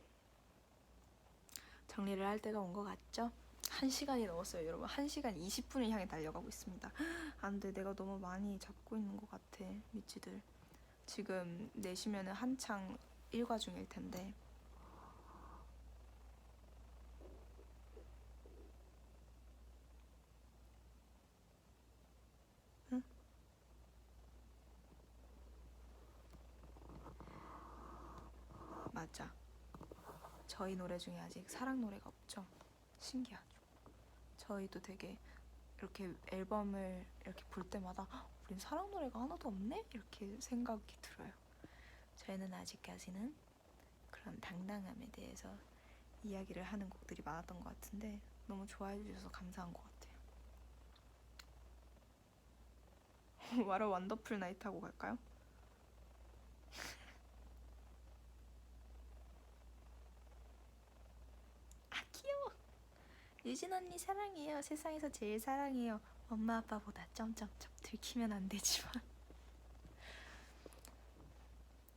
정리를 할 때가 온 것 같죠? 1시간이 넘었어요, 여러분. 1시간 20분을 향해 달려가고 있습니다. 안 돼, 내가 너무 많이 잡고 있는 것 같아, 미치들. 지금 내시면은 한창 일과 중일 텐데. 응? 맞아. 저희 노래 중에 아직 사랑 노래가 없죠? 신기하죠? 저희도 되게 이렇게 앨범을 이렇게 볼 때마다 우린 사랑 노래가 하나도 없네? 이렇게 생각이 들어요. 저희는 아직까지는 그런 당당함에 대해서 이야기를 하는 곡들이 많았던 것 같은데 너무 좋아해 주셔서 감사한 것 같아요. 와러 원더풀 나이트 하고 갈까요? 귀여워. 유진 언니 사랑해요. 세상에서 제일 사랑해요. 엄마 아빠보다 점점점 들키면 안 되지만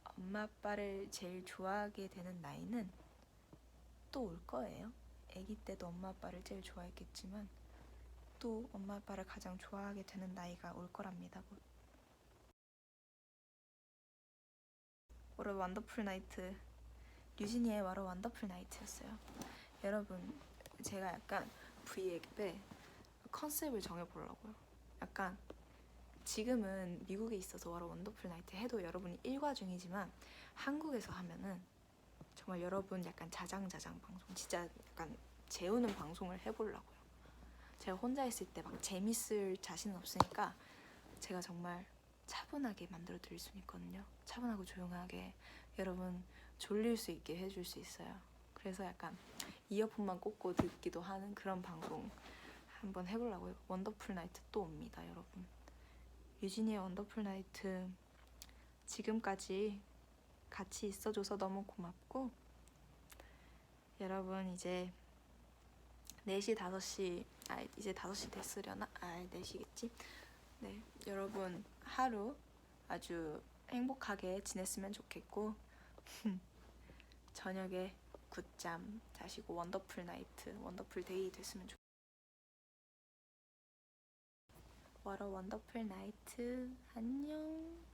엄마 아빠를 제일 좋아하게 되는 나이는 또 올 거예요. 아기 때도 엄마 아빠를 제일 좋아했겠지만 또 엄마 아빠를 가장 좋아하게 되는 나이가 올 거랍니다. 곧. 워러 원더풀 나이트, 유진이의 워러 원더풀 나이트였어요. 여러분, 제가 약간 V앱에 컨셉을 정해보려고요. 약간 지금은 미국에 있어서 워러 원더풀 나이트 해도 여러분이 일과 중이지만 한국에서 하면은 정말 여러분 약간 자장자장 방송, 진짜 약간 재우는 방송을 해보려고요. 제가 혼자 있을 때 막 재밌을 자신은 없으니까 제가 정말 차분하게 만들어 드릴 수는 있거든요. 차분하고 조용하게 여러분 졸릴 수 있게 해줄 수 있어요. 그래서 약간 이어폰만 꽂고 듣기도 하는 그런 방송 한번 해보려고요. 원더풀 나이트 또 옵니다, 여러분. 유진이의 원더풀 나이트 지금까지 같이 있어줘서 너무 고맙고, 여러분 이제 4시 5시 이제 5시 됐으려나? 4시겠지? 네, 여러분 하루 아주 행복하게 지냈으면 좋겠고 저녁에 굿잠 자시고 원더풀 나이트, 원더풀 데이 됐으면 좋겠고 What a wonderful night. 안녕.